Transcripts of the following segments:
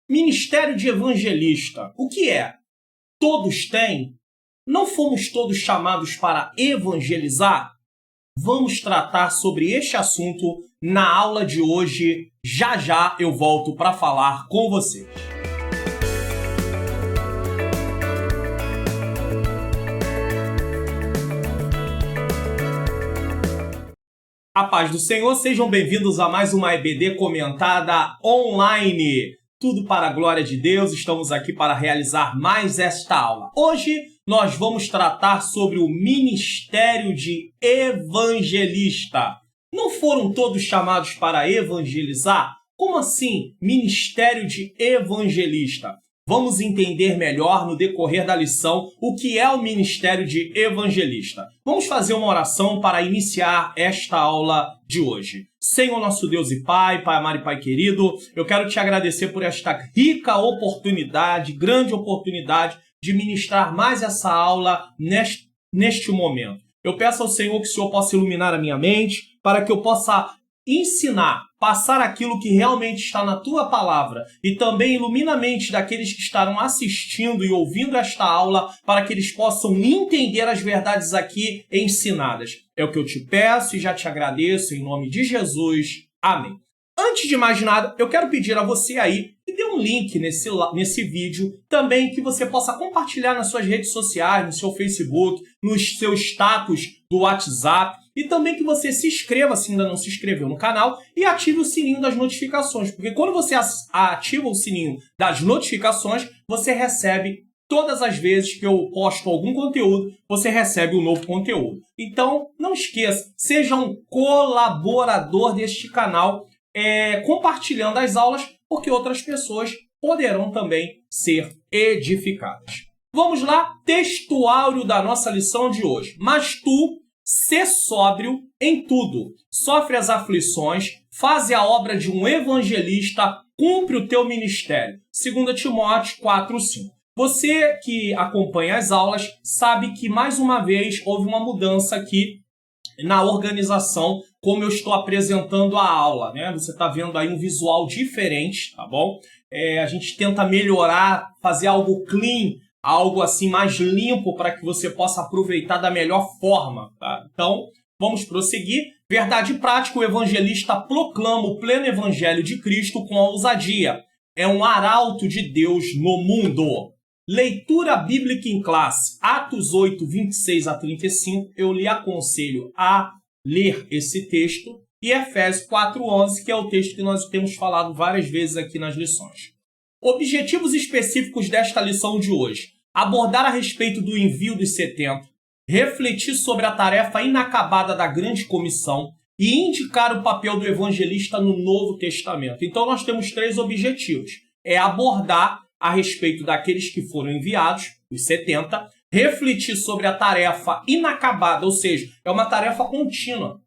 Ministério de evangelista, o que é? Todos têm? Não fomos todos chamados para evangelizar? Vamos tratar sobre este assunto na aula de hoje. Já já eu volto para falar com vocês. A paz do Senhor, sejam bem-vindos a mais uma EBD comentada online. Tudo para a glória de Deus, estamos aqui para realizar mais esta aula. Hoje nós vamos tratar sobre o ministério de evangelista. Não foram todos chamados para evangelizar? Como assim, ministério de evangelista? Vamos entender melhor no decorrer da lição o que é o ministério de evangelista. Vamos fazer uma oração para iniciar esta aula de hoje. Senhor nosso Deus e Pai, Pai amado e Pai querido, eu quero te agradecer por esta rica oportunidade, grande oportunidade de ministrar mais essa aula neste momento. Eu peço ao Senhor que o Senhor possa iluminar a minha mente para que eu possa ensinar, passar aquilo que realmente está na Tua Palavra e também ilumina a mente daqueles que estarão assistindo e ouvindo esta aula para que eles possam entender as verdades aqui ensinadas. É o que eu te peço e já te agradeço em nome de Jesus. Amém. Antes de mais nada, eu quero pedir a você aí que dê um link nesse vídeo, também que você possa compartilhar nas suas redes sociais, no seu Facebook, nos seus status do WhatsApp, e também que você se inscreva, se ainda não se inscreveu no canal, e ative o sininho das notificações, porque quando você ativa o sininho das notificações, você recebe todas as vezes que eu posto algum conteúdo, você recebe um novo conteúdo. Então, não esqueça, seja um colaborador deste canal, compartilhando as aulas, porque outras pessoas poderão também ser edificadas. Vamos lá, textuário da nossa lição de hoje. Mas tu, sê sóbrio em tudo, sofre as aflições, faze a obra de um evangelista, cumpre o teu ministério. 2 Timóteo 4:5. Você que acompanha as aulas sabe que, mais uma vez, houve uma mudança aqui na organização, como eu estou apresentando a aula, né? Você está vendo aí um visual diferente, tá bom? A gente tenta melhorar, fazer algo clean, algo assim mais limpo para que você possa aproveitar da melhor forma, tá? Então, vamos prosseguir. Verdade prática, o evangelista proclama o pleno evangelho de Cristo com ousadia. É um arauto de Deus no mundo. Leitura bíblica em classe, Atos 8, 26 a 35, eu lhe aconselho a ler esse texto, e Efésios 4:11, que é o texto que nós temos falado várias vezes aqui nas lições. Objetivos específicos desta lição de hoje: abordar a respeito do envio dos 70, refletir sobre a tarefa inacabada da grande comissão e indicar o papel do evangelista no Novo Testamento. Então nós temos 3 objetivos. Abordar a respeito daqueles que foram enviados, os 70, refletir sobre a tarefa inacabada, ou seja, é uma tarefa contínua,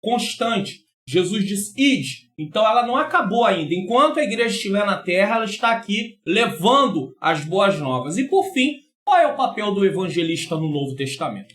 constante. Jesus disse, ide. Então ela não acabou ainda. Enquanto a igreja estiver na terra, ela está aqui levando as boas novas. E por fim, qual é o papel do evangelista no Novo Testamento?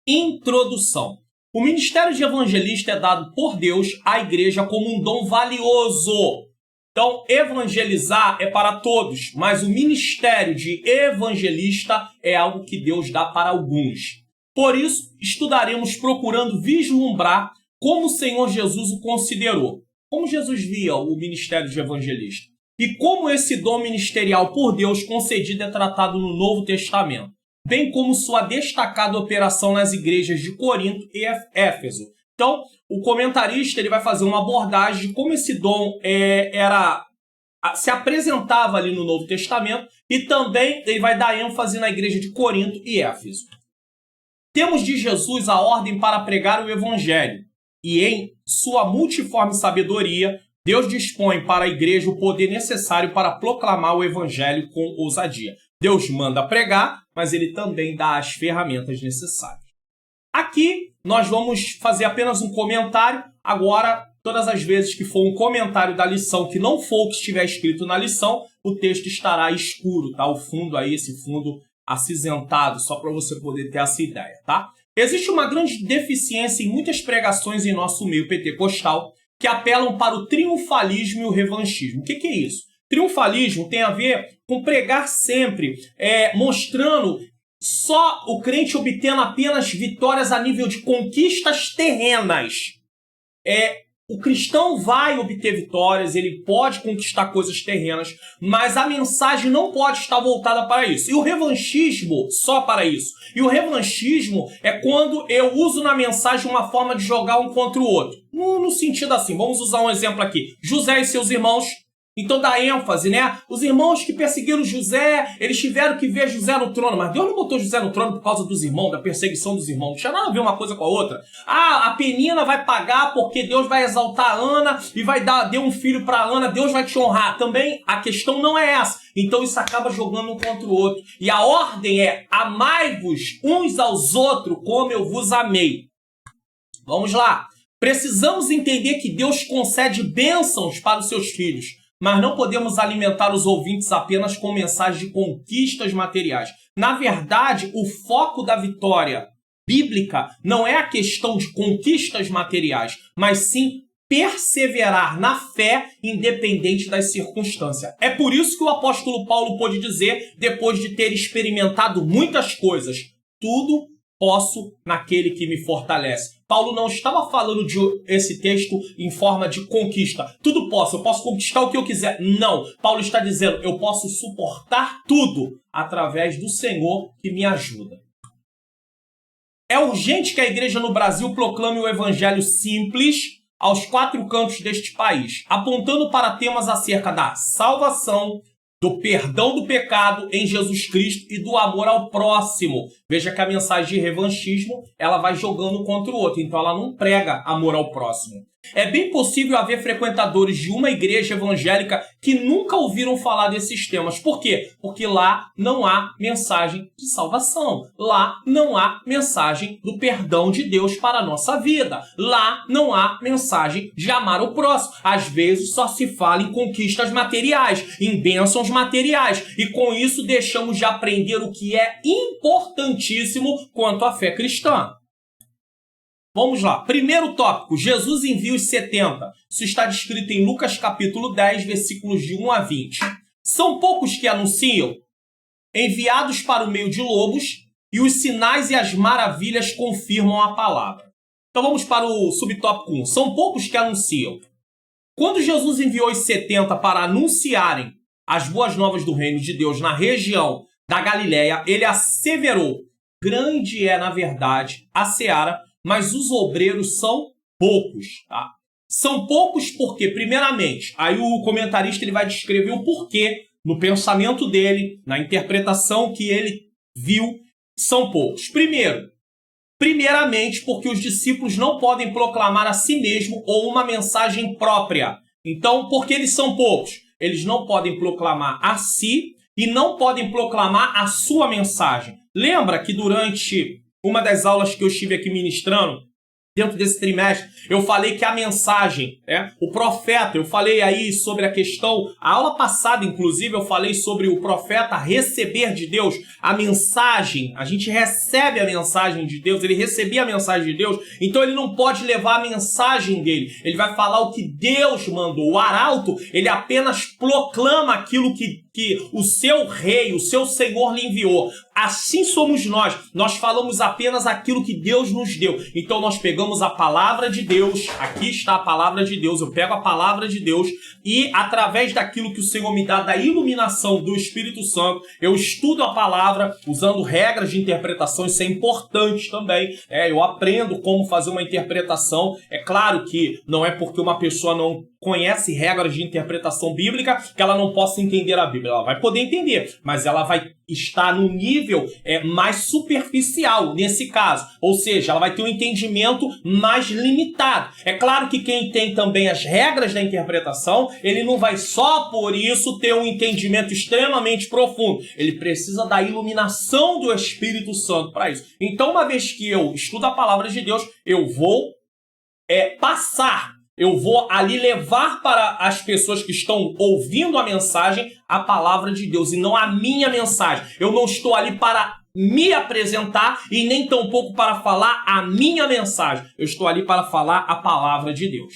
Introdução. O ministério de evangelista é dado por Deus à igreja como um dom valioso. Então, evangelizar é para todos, mas o ministério de evangelista é algo que Deus dá para alguns. Por isso, estudaremos procurando vislumbrar como o Senhor Jesus o considerou, como Jesus via o ministério de evangelista, e como esse dom ministerial por Deus concedido é tratado no Novo Testamento, bem como sua destacada operação nas igrejas de Corinto e Éfeso. Então, o comentarista ele vai fazer uma abordagem de como esse dom se apresentava ali no Novo Testamento, e também ele vai dar ênfase na igreja de Corinto e Éfeso. Temos de Jesus a ordem para pregar o evangelho, e em sua multiforme sabedoria, Deus dispõe para a igreja o poder necessário para proclamar o evangelho com ousadia. Deus manda pregar, mas ele também dá as ferramentas necessárias. Aqui nós vamos fazer apenas um comentário. Agora, todas as vezes que for um comentário da lição que não for o que estiver escrito na lição, o texto estará escuro, tá? O fundo aí, esse fundo acinzentado, só para você poder ter essa ideia, tá? Existe uma grande deficiência em muitas pregações em nosso meio pentecostal que apelam para o triunfalismo e o revanchismo. O que é isso? Triunfalismo tem a ver com pregar sempre, mostrando só o crente obtendo apenas vitórias a nível de conquistas terrenas. O cristão vai obter vitórias, ele pode conquistar coisas terrenas, mas a mensagem não pode estar voltada para isso. E o revanchismo só para isso. E o revanchismo é quando eu uso na mensagem uma forma de jogar um contra o outro. No sentido assim, vamos usar um exemplo aqui. José e seus irmãos. Então dá ênfase, né? Os irmãos que perseguiram José, eles tiveram que ver José no trono, mas Deus não botou José no trono por causa dos irmãos, da perseguição dos irmãos. Não tinha nada a ver uma coisa com a outra. A Penina vai pagar porque Deus vai exaltar a Ana e vai dar um filho para Ana, Deus vai te honrar. Também a questão não é essa. Então isso acaba jogando um contra o outro. E a ordem é: amai-vos uns aos outros como eu vos amei. Vamos lá. Precisamos entender que Deus concede bênçãos para os seus filhos. Mas não podemos alimentar os ouvintes apenas com mensagens de conquistas materiais. Na verdade, o foco da vitória bíblica não é a questão de conquistas materiais, mas sim perseverar na fé independente das circunstâncias. É por isso que o apóstolo Paulo pôde dizer, depois de ter experimentado muitas coisas, tudo posso naquele que me fortalece. Paulo não estava falando de esse texto em forma de conquista. Tudo posso, eu posso conquistar o que eu quiser. Não, Paulo está dizendo, eu posso suportar tudo através do Senhor que me ajuda. É urgente que a igreja no Brasil proclame o evangelho simples aos 4 cantos deste país, apontando para temas acerca da salvação, do perdão do pecado em Jesus Cristo e do amor ao próximo. Veja que a mensagem de revanchismo, ela vai jogando contra o outro, então ela não prega amor ao próximo. É bem possível haver frequentadores de uma igreja evangélica que nunca ouviram falar desses temas. Por quê? Porque lá não há mensagem de salvação. Lá não há mensagem do perdão de Deus para a nossa vida. Lá não há mensagem de amar o próximo. Às vezes só se fala em conquistas materiais, em bênçãos materiais. E com isso deixamos de aprender o que é importantíssimo quanto à fé cristã. Vamos lá. Primeiro tópico, Jesus envia os 70. Isso está descrito em Lucas capítulo 10, versículos de 1 a 20. São poucos que anunciam, enviados para o meio de lobos, e os sinais e as maravilhas confirmam a palavra. Então vamos para o subtópico 1. São poucos que anunciam. Quando Jesus enviou os 70 para anunciarem as boas novas do reino de Deus na região da Galileia, ele asseverou: grande é, na verdade, a seara, mas os obreiros são poucos, tá? São poucos porque, primeiramente, aí o comentarista ele vai descrever o porquê, no pensamento dele, na interpretação que ele viu, são poucos. Primeiramente, porque os discípulos não podem proclamar a si mesmo ou uma mensagem própria. Então, porque eles são poucos? Eles não podem proclamar a si e não podem proclamar a sua mensagem. Lembra que durante uma das aulas que eu estive aqui ministrando, dentro desse trimestre, eu falei que a mensagem, o profeta, eu falei aí sobre a questão, a aula passada, inclusive, eu falei sobre o profeta receber de Deus a mensagem, a gente recebe a mensagem de Deus, ele recebia a mensagem de Deus, então ele não pode levar a mensagem dele, ele vai falar o que Deus mandou. O arauto, ele apenas proclama aquilo que o seu rei, o seu Senhor lhe enviou. Assim somos nós falamos apenas aquilo que Deus nos deu. Então nós pegamos a palavra de Deus, aqui está a palavra de Deus, eu pego a palavra de Deus e através daquilo que o Senhor me dá, da iluminação do Espírito Santo, eu estudo a palavra usando regras de interpretação. Isso é importante também, eu aprendo como fazer uma interpretação. É claro que não é porque uma pessoa não conhece regras de interpretação bíblica que ela não possa entender a Bíblia. Ela vai poder entender, mas ela vai estar num nível mais superficial nesse caso. Ou seja, ela vai ter um entendimento mais limitado. É claro que quem tem também as regras da interpretação, ele não vai só por isso ter um entendimento extremamente profundo. Ele precisa da iluminação do Espírito Santo para isso. Então, uma vez que eu estudo a palavra de Deus, eu vou eu vou ali levar para as pessoas que estão ouvindo a mensagem a palavra de Deus e não a minha mensagem. Eu não estou ali para me apresentar e nem tampouco para falar a minha mensagem. Eu estou ali para falar a palavra de Deus.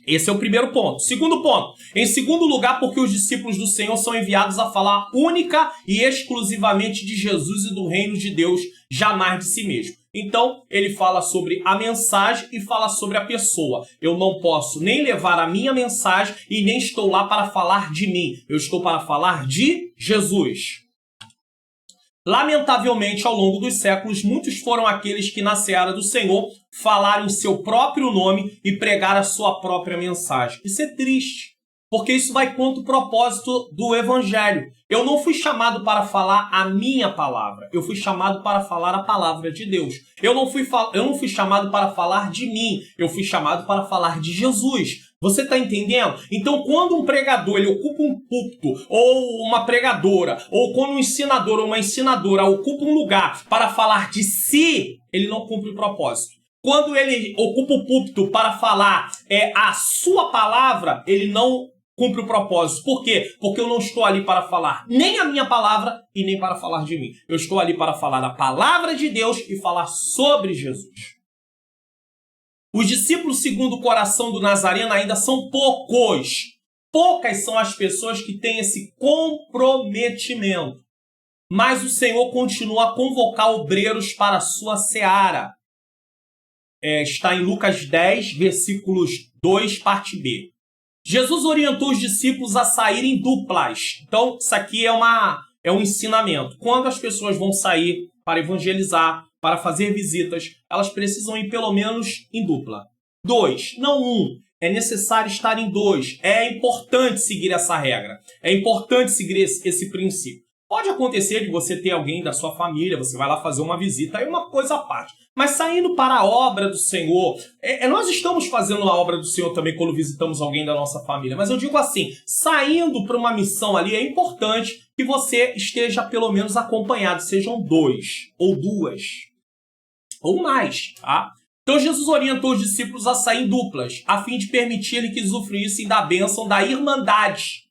Esse é o primeiro ponto. Segundo ponto. Em segundo lugar, porque os discípulos do Senhor são enviados a falar única e exclusivamente de Jesus e do reino de Deus, jamais de si mesmo. Então, ele fala sobre a mensagem e fala sobre a pessoa. Eu não posso nem levar a minha mensagem e nem estou lá para falar de mim. Eu estou para falar de Jesus. Lamentavelmente, ao longo dos séculos, muitos foram aqueles que, na seara do Senhor, falaram em seu próprio nome e pregaram a sua própria mensagem. Isso é triste, porque isso vai contra o propósito do Evangelho. Eu não fui chamado para falar a minha palavra, eu fui chamado para falar a palavra de Deus. Eu não fui chamado para falar de mim, eu fui chamado para falar de Jesus. Você está entendendo? Então, quando um pregador ele ocupa um púlpito, ou uma pregadora, ou quando um ensinador ou uma ensinadora ocupa um lugar para falar de si, ele não cumpre o propósito. Quando ele ocupa o púlpito para falar a sua palavra, ele não cumpre o propósito. Por quê? Porque eu não estou ali para falar nem a minha palavra e nem para falar de mim. Eu estou ali para falar a palavra de Deus e falar sobre Jesus. Os discípulos segundo o coração do Nazareno ainda são poucos. Poucas são as pessoas que têm esse comprometimento. Mas o Senhor continua a convocar obreiros para a sua seara. Está em Lucas 10, versículos 2, parte B. Jesus orientou os discípulos a saírem duplas. Então, isso aqui é um ensinamento. Quando as pessoas vão sair para evangelizar, para fazer visitas, elas precisam ir pelo menos em dupla. 2, não 1. É necessário estar em 2. É importante seguir essa regra. É importante seguir esse princípio. Pode acontecer de você ter alguém da sua família, você vai lá fazer uma visita, é uma coisa à parte. Mas saindo para a obra do Senhor, nós estamos fazendo a obra do Senhor também quando visitamos alguém da nossa família. Mas eu digo assim, saindo para uma missão ali, é importante que você esteja pelo menos acompanhado, sejam 2 ou 2 ou mais, tá? Então Jesus orientou os discípulos a sair em duplas, a fim de permitir que usufruíssem da bênção da irmandade.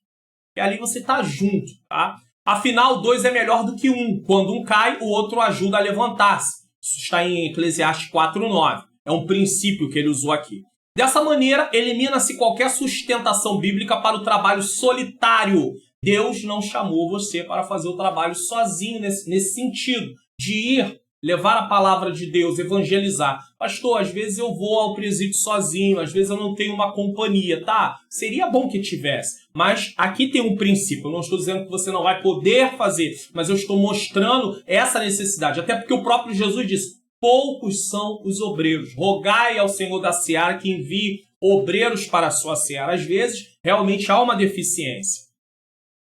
E ali você está junto, tá? Afinal, 2 é melhor do que 1. Quando um cai, o outro ajuda a levantar-se. Isso está em Eclesiastes 4:9. É um princípio que ele usou aqui. Dessa maneira, elimina-se qualquer sustentação bíblica para o trabalho solitário. Deus não chamou você para fazer o trabalho sozinho nesse sentido, de ir levar a palavra de Deus, evangelizar. Pastor, às vezes eu vou ao presídio sozinho, às vezes eu não tenho uma companhia, tá? Seria bom que tivesse, mas aqui tem um princípio. Eu não estou dizendo que você não vai poder fazer, mas eu estou mostrando essa necessidade. Até porque o próprio Jesus disse, poucos são os obreiros. Rogai ao Senhor da seara que envie obreiros para a sua seara. Às vezes, realmente há uma deficiência,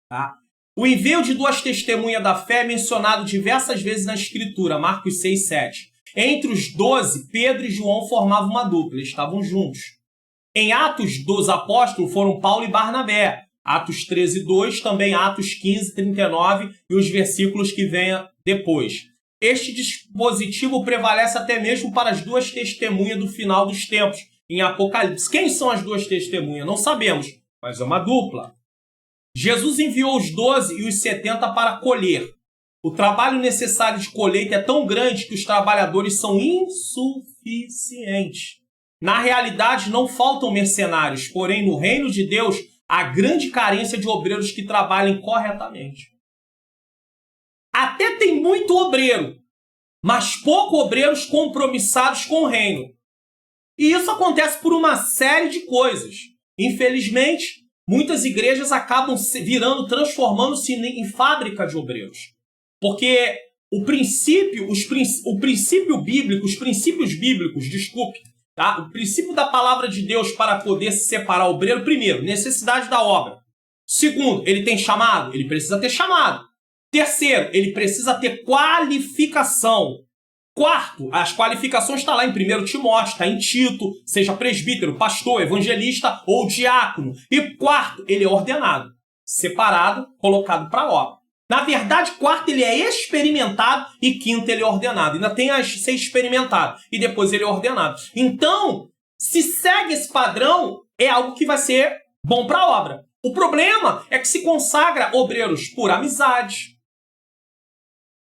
tá? O envio de 2 testemunhas da fé é mencionado diversas vezes na Escritura, Marcos 6, 7. Entre os 12, Pedro e João formavam uma dupla, eles estavam juntos. Em Atos dos Apóstolos foram Paulo e Barnabé. Atos 13, 2, também Atos 15, 39 e os versículos que vêm depois. Este dispositivo prevalece até mesmo para as 2 testemunhas do final dos tempos, em Apocalipse. Quem são as 2 testemunhas? Não sabemos, mas é uma dupla. Jesus enviou os 12 e os 70 para colher. O trabalho necessário de colheita é tão grande que os trabalhadores são insuficientes. Na realidade, não faltam mercenários, porém, no reino de Deus, há grande carência de obreiros que trabalhem corretamente. Até tem muito obreiro, mas pouco obreiros compromissados com o reino. E isso acontece por uma série de coisas. Infelizmente, muitas igrejas acabam transformando-se em fábrica de obreiros. Porque os princípios bíblicos, tá? O princípio da palavra de Deus para poder se separar o obreiro, primeiro, necessidade da obra. Segundo, ele tem chamado? Ele precisa ter chamado. Terceiro, ele precisa ter qualificação. Quarto, as qualificações estão lá em 1 Timóteo, está em Tito, seja presbítero, pastor, evangelista ou diácono. E quarto, ele é ordenado, separado, colocado para a obra. Na verdade, quarto, ele é experimentado e quinto, ele é ordenado. Ainda tem a ser experimentado e depois ele é ordenado. Então, se segue esse padrão, é algo que vai ser bom para a obra. O problema é que se consagra obreiros por amizade,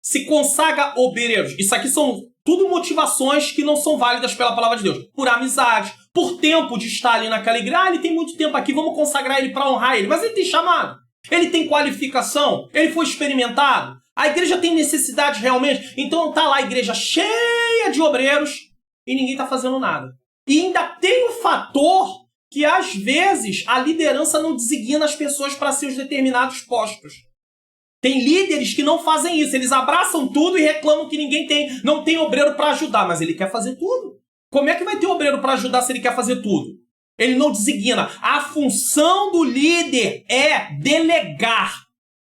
se consagra obreiros. Isso aqui são tudo motivações que não são válidas pela palavra de Deus. Por amizade, por tempo de estar ali naquela igreja. Ele tem muito tempo aqui, vamos consagrar ele para honrar ele. Mas ele tem chamado, ele tem qualificação, ele foi experimentado. A igreja tem necessidade realmente. Então tá lá a igreja cheia de obreiros e ninguém está fazendo nada. E ainda tem o fator que às vezes a liderança não designa as pessoas para seus determinados postos. Tem líderes que não fazem isso, eles abraçam tudo e reclamam que não tem obreiro para ajudar, mas ele quer fazer tudo. Como é que vai ter obreiro para ajudar se ele quer fazer tudo? Ele não designa. A função do líder é delegar.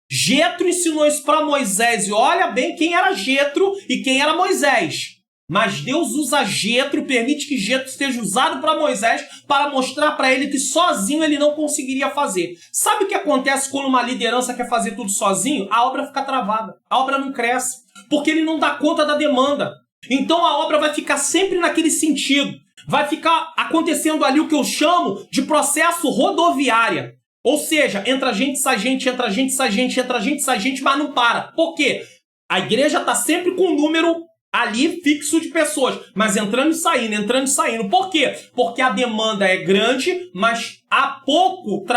Jetro ensinou isso para Moisés, e olha bem quem era Jetro e quem era Moisés. Mas Deus usa Jetro, permite que Jetro seja usado para Moisés para mostrar para ele que sozinho ele não conseguiria fazer. Sabe o que acontece quando uma liderança quer fazer tudo sozinho? A obra fica travada, a obra não cresce, porque ele não dá conta da demanda. Então a obra vai ficar sempre naquele sentido. Vai ficar acontecendo ali o que eu chamo de processo rodoviário. Ou seja, entra gente, sai gente, entra gente, sai gente, entra gente, sai gente, mas não para. Por quê? A igreja está sempre com um número ali fixo de pessoas, mas entrando e saindo, entrando e saindo. Por quê? Porque a demanda é grande, mas há pouco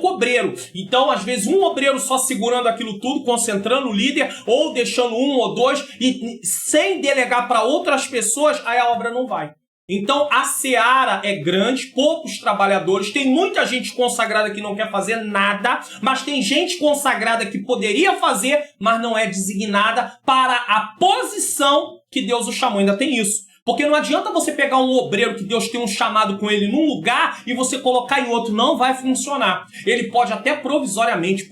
obreiro. Então, às vezes, um obreiro só segurando aquilo tudo, concentrando o líder, ou deixando um ou dois, e sem delegar para outras pessoas, aí a obra não vai. Então, a seara é grande, poucos trabalhadores, tem muita gente consagrada que não quer fazer nada, mas tem gente consagrada que poderia fazer, mas não é designada para a posição que Deus o chamou. Ainda tem isso. Porque não adianta você pegar um obreiro que Deus tem um chamado com ele num lugar e você colocar em outro. Não vai funcionar. Ele pode até provisoriamente,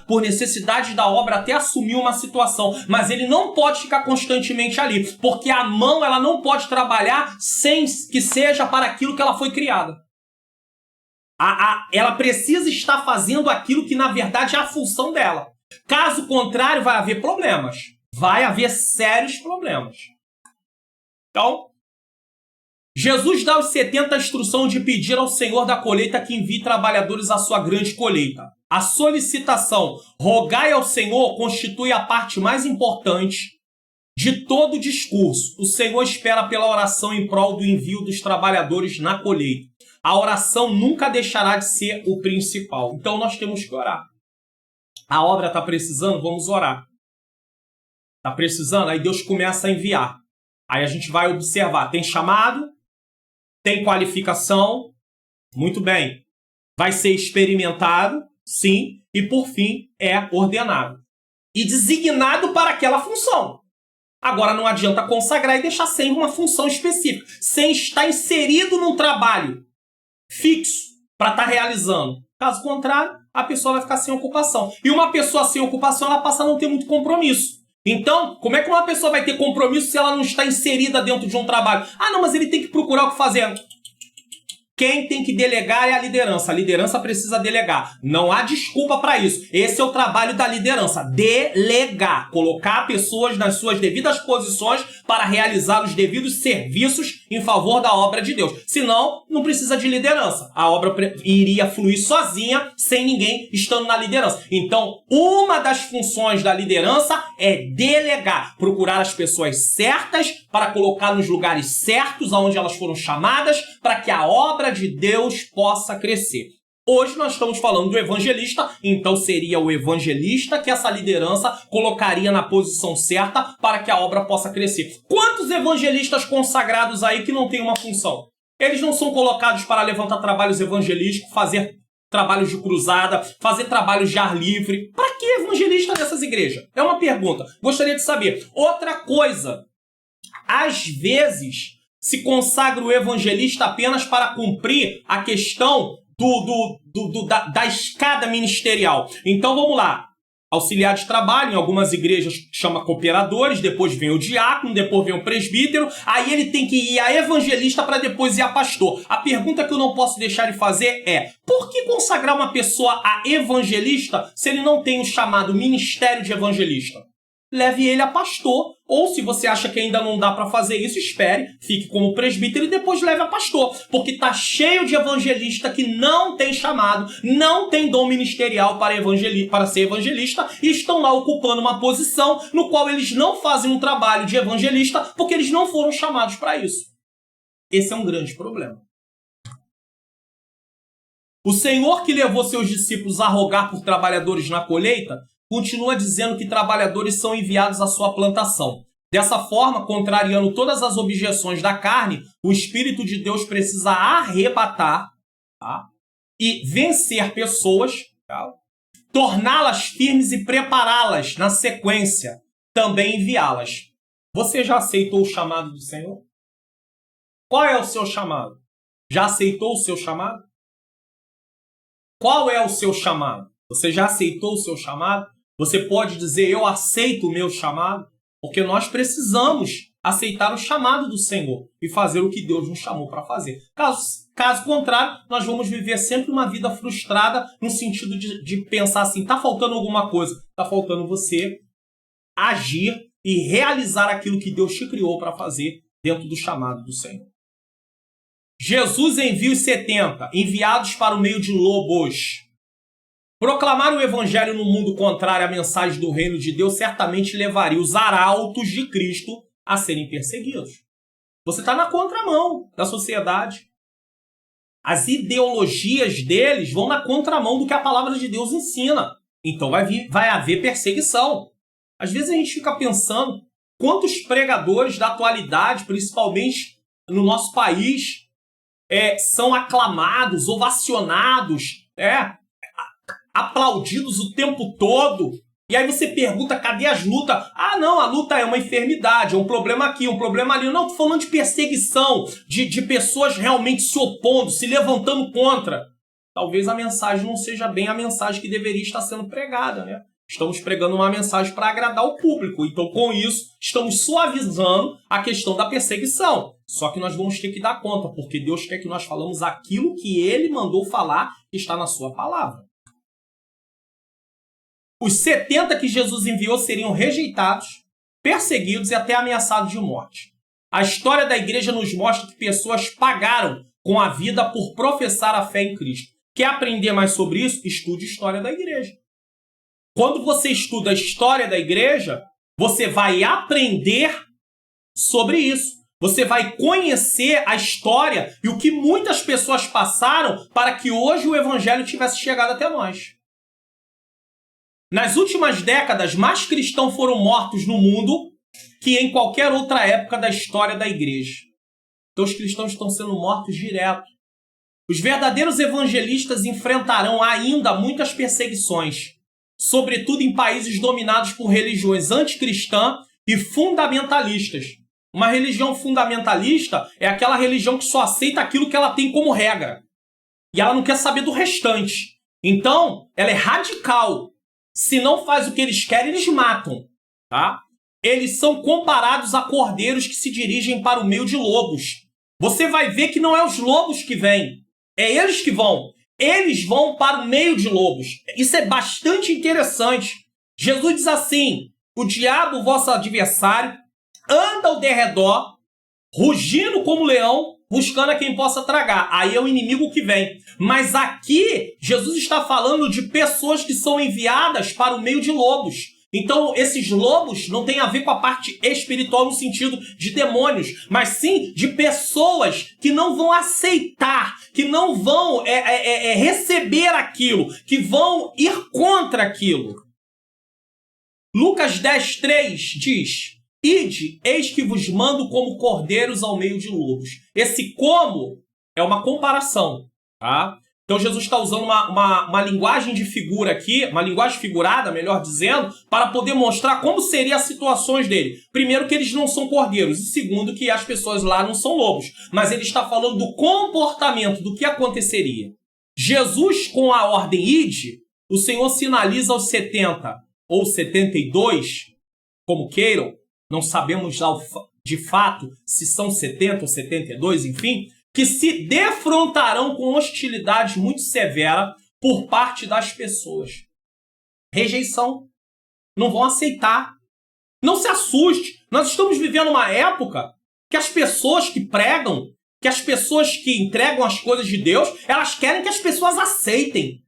por necessidade da obra, até assumir uma situação. Mas ele não pode ficar constantemente ali. Porque a mão ela não pode trabalhar sem que seja para aquilo que ela foi criada. Ela precisa estar fazendo aquilo que na verdade é a função dela. Caso contrário, vai haver problemas. Vai haver sérios problemas. Então, Jesus dá aos 70 a instrução de pedir ao Senhor da colheita que envie trabalhadores à sua grande colheita. A solicitação, rogai ao Senhor, constitui a parte mais importante de todo o discurso. O Senhor espera pela oração em prol do envio dos trabalhadores na colheita. A oração nunca deixará de ser o principal. Então, nós temos que orar. A obra está precisando? Vamos orar. Está precisando? Aí Deus começa a enviar. Aí a gente vai observar, tem chamado, tem qualificação, muito bem. Vai ser experimentado, sim, e por fim é ordenado. E designado para aquela função. Agora não adianta consagrar e deixar sem uma função específica, sem estar inserido num trabalho fixo para estar realizando. Caso contrário, a pessoa vai ficar sem ocupação. E uma pessoa sem ocupação, ela passa a não ter muito compromisso. Então, como é que uma pessoa vai ter compromisso se ela não está inserida dentro de um trabalho? Ah, não, mas ele tem que procurar o que fazer. Quem tem que delegar é a liderança. A liderança precisa delegar. Não há desculpa para isso. Esse é o trabalho da liderança. Delegar. Colocar pessoas nas suas devidas posições para realizar os devidos serviços em favor da obra de Deus. Senão, não precisa de liderança. A obra iria fluir sozinha, sem ninguém estando na liderança. Então, uma das funções da liderança é delegar. Procurar as pessoas certas para colocar nos lugares certos aonde elas foram chamadas para que a obra de Deus possa crescer. Hoje nós estamos falando do evangelista, então seria o evangelista que essa liderança colocaria na posição certa para que a obra possa crescer. Quantos evangelistas consagrados aí que não têm uma função? Eles não são colocados para levantar trabalhos evangelísticos, fazer trabalhos de cruzada, fazer trabalhos de ar livre. Para que evangelista nessas igrejas? É uma pergunta. Gostaria de saber. Outra coisa, às vezes se consagra o evangelista apenas para cumprir a questão da escada ministerial. Então vamos lá. Auxiliar de trabalho, em algumas igrejas chama cooperadores, depois vem o diácono, depois vem o presbítero, aí ele tem que ir a evangelista para depois ir a pastor. A pergunta que eu não posso deixar de fazer é: por que consagrar uma pessoa a evangelista se ele não tem o chamado ministério de evangelista? Leve ele a pastor, ou se você acha que ainda não dá para fazer isso, espere, fique como presbítero e depois leve a pastor, porque tá cheio de evangelista que não tem chamado, não tem dom ministerial para ser evangelista e estão lá ocupando uma posição no qual eles não fazem um trabalho de evangelista porque eles não foram chamados para isso. Esse é um grande problema. O Senhor que levou seus discípulos a rogar por trabalhadores na colheita, continua dizendo que trabalhadores são enviados à sua plantação. Dessa forma, contrariando todas as objeções da carne, o Espírito de Deus precisa arrebatar, tá? E vencer pessoas, tá? Torná-las firmes e prepará-las na sequência, também enviá-las. Você já aceitou o chamado do Senhor? Qual é o seu chamado? Já aceitou o seu chamado? Qual é o seu chamado? Você já aceitou o seu chamado? Você pode dizer, eu aceito o meu chamado? Porque nós precisamos aceitar o chamado do Senhor e fazer o que Deus nos chamou para fazer. Caso contrário, nós vamos viver sempre uma vida frustrada no sentido de pensar assim, está faltando alguma coisa. Está faltando você agir e realizar aquilo que Deus te criou para fazer dentro do chamado do Senhor. Jesus envia os 70, enviados para o meio de lobos. Proclamar o evangelho no mundo contrário à mensagem do reino de Deus certamente levaria os arautos de Cristo a serem perseguidos. Você está na contramão da sociedade. As ideologias deles vão na contramão do que a palavra de Deus ensina. Então vai haver perseguição. Às vezes a gente fica pensando quantos pregadores da atualidade, principalmente no nosso país, são aclamados, ovacionados, aplaudidos o tempo todo. E aí você pergunta, cadê as lutas? Ah, não, a luta é uma enfermidade, é um problema aqui, um problema ali. Não, estou falando de perseguição, de pessoas realmente se opondo, se levantando contra. Talvez a mensagem não seja bem a mensagem que deveria estar sendo pregada, né? Estamos pregando uma mensagem para agradar o público. Então, com isso, estamos suavizando a questão da perseguição. Só que nós vamos ter que dar conta, porque Deus quer que nós falamos aquilo que Ele mandou falar, que está na sua palavra. Os 70 que Jesus enviou seriam rejeitados, perseguidos e até ameaçados de morte. A história da igreja nos mostra que pessoas pagaram com a vida por professar a fé em Cristo. Quer aprender mais sobre isso? Estude a história da igreja. Quando você estuda a história da igreja, você vai aprender sobre isso. Você vai conhecer a história e o que muitas pessoas passaram para que hoje o evangelho tivesse chegado até nós. Nas últimas décadas, mais cristãos foram mortos no mundo que em qualquer outra época da história da igreja. Então os cristãos estão sendo mortos direto. Os verdadeiros evangelistas enfrentarão ainda muitas perseguições, sobretudo em países dominados por religiões anticristãs e fundamentalistas. Uma religião fundamentalista é aquela religião que só aceita aquilo que ela tem como regra. E ela não quer saber do restante. Então, ela é radical. Se não faz o que eles querem, eles matam. Tá? Eles são comparados a cordeiros que se dirigem para o meio de lobos. Você vai ver que não é os lobos que vêm. É eles que vão. Eles vão para o meio de lobos. Isso é bastante interessante. Jesus diz assim, o diabo, vosso adversário, anda ao derredor, rugindo como leão, buscando a quem possa tragar. Aí é o inimigo que vem. Mas aqui, Jesus está falando de pessoas que são enviadas para o meio de lobos. Então, esses lobos não têm a ver com a parte espiritual no sentido de demônios, mas sim de pessoas que não vão aceitar, que não vão receber aquilo, que vão ir contra aquilo. Lucas 10:3 diz, ide, eis que vos mando como cordeiros ao meio de lobos. Esse como é uma comparação, tá? Então Jesus está usando uma linguagem de figura aqui, uma linguagem figurada, melhor dizendo, para poder mostrar como seriam as situações dele. Primeiro que eles não são cordeiros, e segundo que as pessoas lá não são lobos. Mas ele está falando do comportamento, do que aconteceria. Jesus, com a ordem ide, o Senhor sinaliza aos 70 ou 72, como queiram, não sabemos lá de fato se são 70 ou 72, enfim, que se defrontarão com hostilidade muito severa por parte das pessoas. Rejeição. Não vão aceitar. Não se assuste. Nós estamos vivendo uma época que as pessoas que pregam, que as pessoas que entregam as coisas de Deus, elas querem que as pessoas aceitem.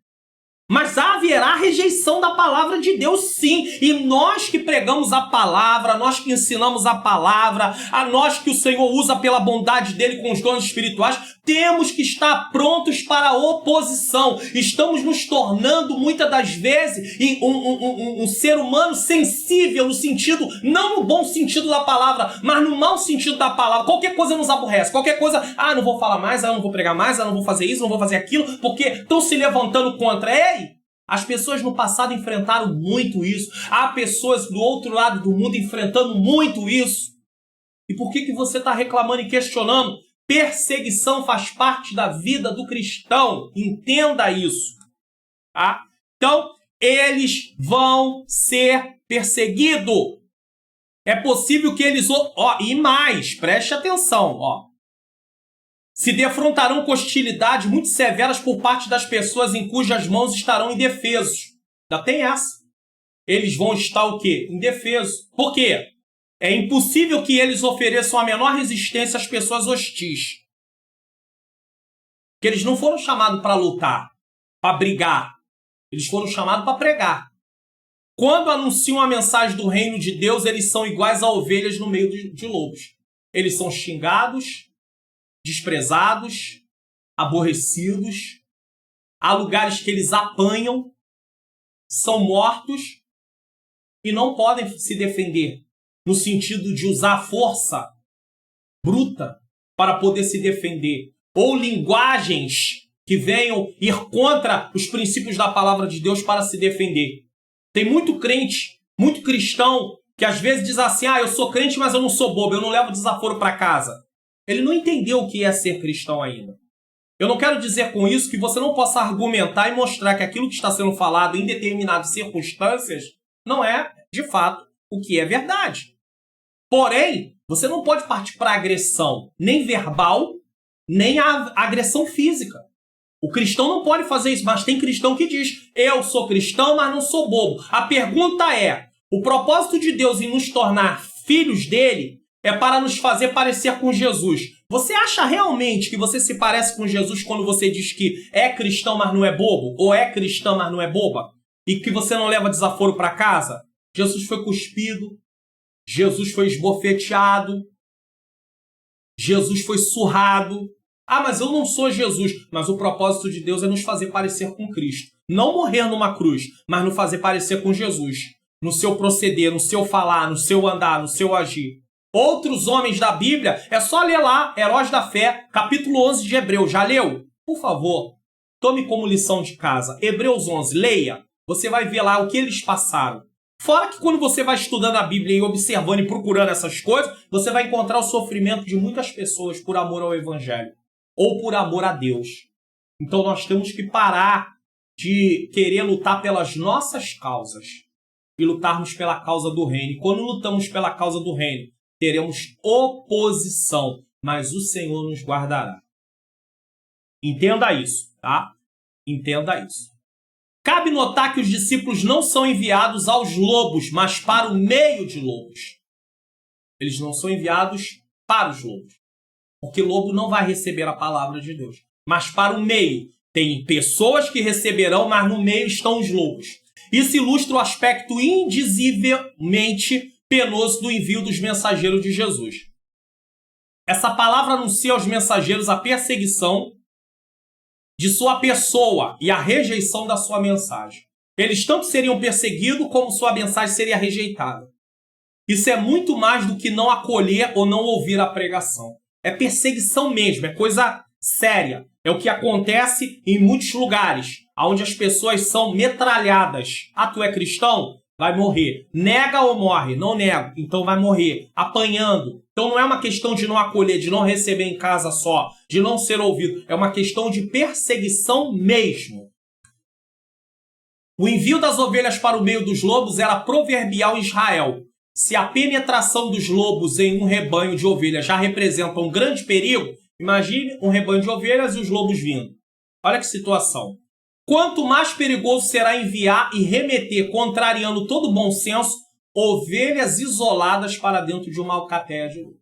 Mas haverá rejeição da palavra de Deus, sim. E nós que pregamos a palavra, nós que ensinamos a palavra, a nós que o Senhor usa pela bondade dele com os dons espirituais, temos que estar prontos para a oposição. Estamos nos tornando, muitas das vezes, um ser humano sensível no sentido, não no bom sentido da palavra, mas no mau sentido da palavra. Qualquer coisa nos aborrece. Qualquer coisa, não vou falar mais, não vou pregar mais, não vou fazer isso, não vou fazer aquilo, porque estão se levantando contra. Ei! As pessoas no passado enfrentaram muito isso. Há pessoas do outro lado do mundo enfrentando muito isso. E por que você está reclamando e questionando? Perseguição faz parte da vida do cristão. Entenda isso. Tá? Então, eles vão ser perseguidos. É possível que eles... e mais, preste atenção. Se defrontarão com hostilidades muito severas por parte das pessoas em cujas mãos estarão indefesos. Já tem essa. Eles vão estar o quê? Indefesos. Por quê? É impossível que eles ofereçam a menor resistência às pessoas hostis. Porque eles não foram chamados para lutar, para brigar. Eles foram chamados para pregar. Quando anunciam a mensagem do reino de Deus, eles são iguais a ovelhas no meio de lobos. Eles são xingados, desprezados, aborrecidos. Há lugares que eles apanham, são mortos e não podem se defender, no sentido de usar força bruta para poder se defender, ou linguagens que venham ir contra os princípios da palavra de Deus para se defender. Tem muito crente, muito cristão, que às vezes diz assim, eu sou crente, mas eu não sou bobo, eu não levo desaforo para casa. Ele não entendeu o que é ser cristão ainda. Eu não quero dizer com isso que você não possa argumentar e mostrar que aquilo que está sendo falado em determinadas circunstâncias não é, de fato, o que é verdade. Porém, você não pode partir para agressão, nem verbal, nem a agressão física. O cristão não pode fazer isso, mas tem cristão que diz, eu sou cristão, mas não sou bobo. A pergunta é, o propósito de Deus em nos tornar filhos dele é para nos fazer parecer com Jesus. Você acha realmente que você se parece com Jesus quando você diz que é cristão, mas não é bobo? Ou é cristão, mas não é boba? E que você não leva desaforo para casa? Jesus foi cuspido. Jesus foi esbofeteado. Jesus foi surrado. Mas eu não sou Jesus. Mas o propósito de Deus é nos fazer parecer com Cristo. Não morrer numa cruz, mas nos fazer parecer com Jesus. No seu proceder, no seu falar, no seu andar, no seu agir. Outros homens da Bíblia, é só ler lá, Heróis da Fé, capítulo 11 de Hebreus. Já leu? Por favor, tome como lição de casa. Hebreus 11, leia. Você vai ver lá o que eles passaram. Fora que quando você vai estudando a Bíblia e observando e procurando essas coisas, você vai encontrar o sofrimento de muitas pessoas por amor ao Evangelho. Ou por amor a Deus. Então nós temos que parar de querer lutar pelas nossas causas. E lutarmos pela causa do reino. E quando lutamos pela causa do reino, teremos oposição, mas o Senhor nos guardará. Entenda isso, tá? Entenda isso. Cabe notar que os discípulos não são enviados aos lobos, mas para o meio de lobos. Eles não são enviados para os lobos, porque lobo não vai receber a palavra de Deus. Mas para o meio, tem pessoas que receberão, mas no meio estão os lobos. Isso ilustra o aspecto indizivelmente penoso do envio dos mensageiros de Jesus. Essa palavra anuncia aos mensageiros a perseguição de sua pessoa e a rejeição da sua mensagem. Eles tanto seriam perseguidos como sua mensagem seria rejeitada. Isso é muito mais do que não acolher ou não ouvir a pregação. É perseguição mesmo, é coisa séria. É o que acontece em muitos lugares, onde as pessoas são metralhadas. Tu é cristão? Vai morrer. Nega ou morre? Não nego. Então vai morrer. Apanhando. Então não é uma questão de não acolher, de não receber em casa só, de não ser ouvido. É uma questão de perseguição mesmo. O envio das ovelhas para o meio dos lobos era proverbial em Israel. Se a penetração dos lobos em um rebanho de ovelhas já representa um grande perigo, imagine um rebanho de ovelhas e os lobos vindo. Olha que situação. Quanto mais perigoso será enviar e remeter, contrariando todo bom senso, ovelhas isoladas para dentro de uma alcateia de lobo.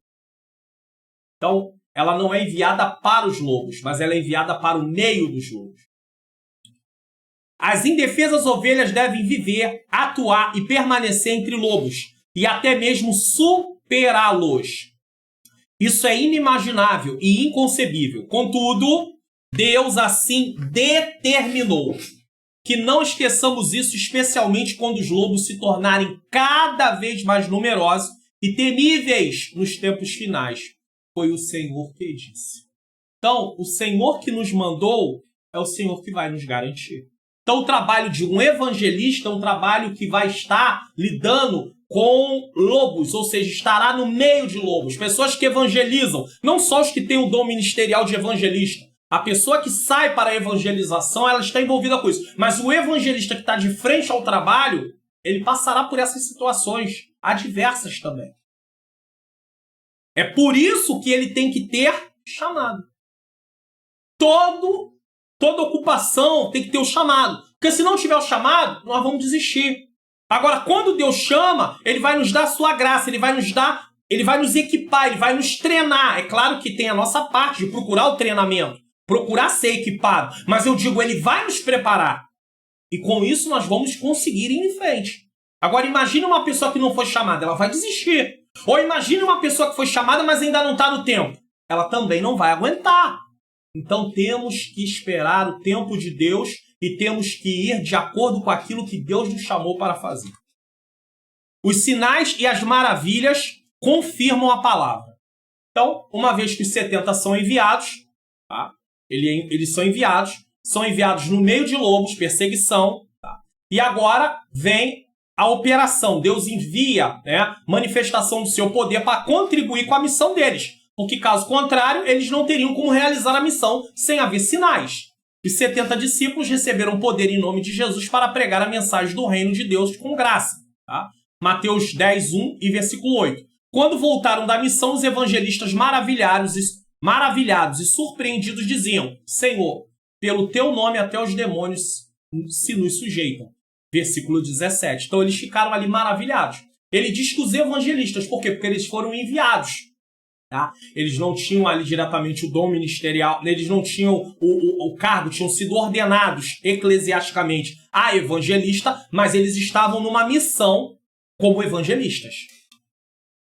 Então, ela não é enviada para os lobos, mas ela é enviada para o meio dos lobos. As indefesas ovelhas devem viver, atuar e permanecer entre lobos, e até mesmo superá-los. Isso é inimaginável e inconcebível. Contudo, Deus assim determinou. Que não esqueçamos isso, especialmente quando os lobos se tornarem cada vez mais numerosos e temíveis nos tempos finais. Foi o Senhor que disse. Então, o Senhor que nos mandou é o Senhor que vai nos garantir. Então, o trabalho de um evangelista é um trabalho que vai estar lidando com lobos, ou seja, estará no meio de lobos. Pessoas que evangelizam, não só os que têm o dom ministerial de evangelista. A pessoa que sai para a evangelização, ela está envolvida com isso. Mas o evangelista que está de frente ao trabalho, ele passará por essas situações adversas também. É por isso que ele tem que ter chamado. Toda ocupação tem que ter o chamado. Porque se não tiver o chamado, nós vamos desistir. Agora, quando Deus chama, ele vai nos dar a sua graça, ele vai nos equipar, ele vai nos treinar. É claro que tem a nossa parte de procurar o treinamento, procurar ser equipado. Mas eu digo, ele vai nos preparar. E com isso nós vamos conseguir ir em frente. Agora, imagine uma pessoa que não foi chamada, ela vai desistir. Ou imagine uma pessoa que foi chamada, mas ainda não está no tempo. Ela também não vai aguentar. Então temos que esperar o tempo de Deus e temos que ir de acordo com aquilo que Deus nos chamou para fazer. Os sinais e as maravilhas confirmam a palavra. Então, uma vez que os 70 são enviados, tá? Eles são enviados no meio de lobos, perseguição, tá? E agora vem a operação. Deus envia, né, manifestação do seu poder para contribuir com a missão deles. Porque, caso contrário, eles não teriam como realizar a missão sem haver sinais. Os 70 discípulos receberam poder em nome de Jesus para pregar a mensagem do reino de Deus com graça. Tá? Mateus 10, 1 e versículo 8. Quando voltaram da missão, os evangelistas maravilhados e surpreendidos diziam: Senhor, pelo teu nome até os demônios se nos sujeitam. Versículo 17. Então eles ficaram ali maravilhados. Ele diz que os evangelistas, por quê? Porque eles foram enviados. Tá? Eles não tinham ali diretamente o dom ministerial, eles não tinham o cargo, tinham sido ordenados eclesiasticamente a evangelista, mas eles estavam numa missão como evangelistas.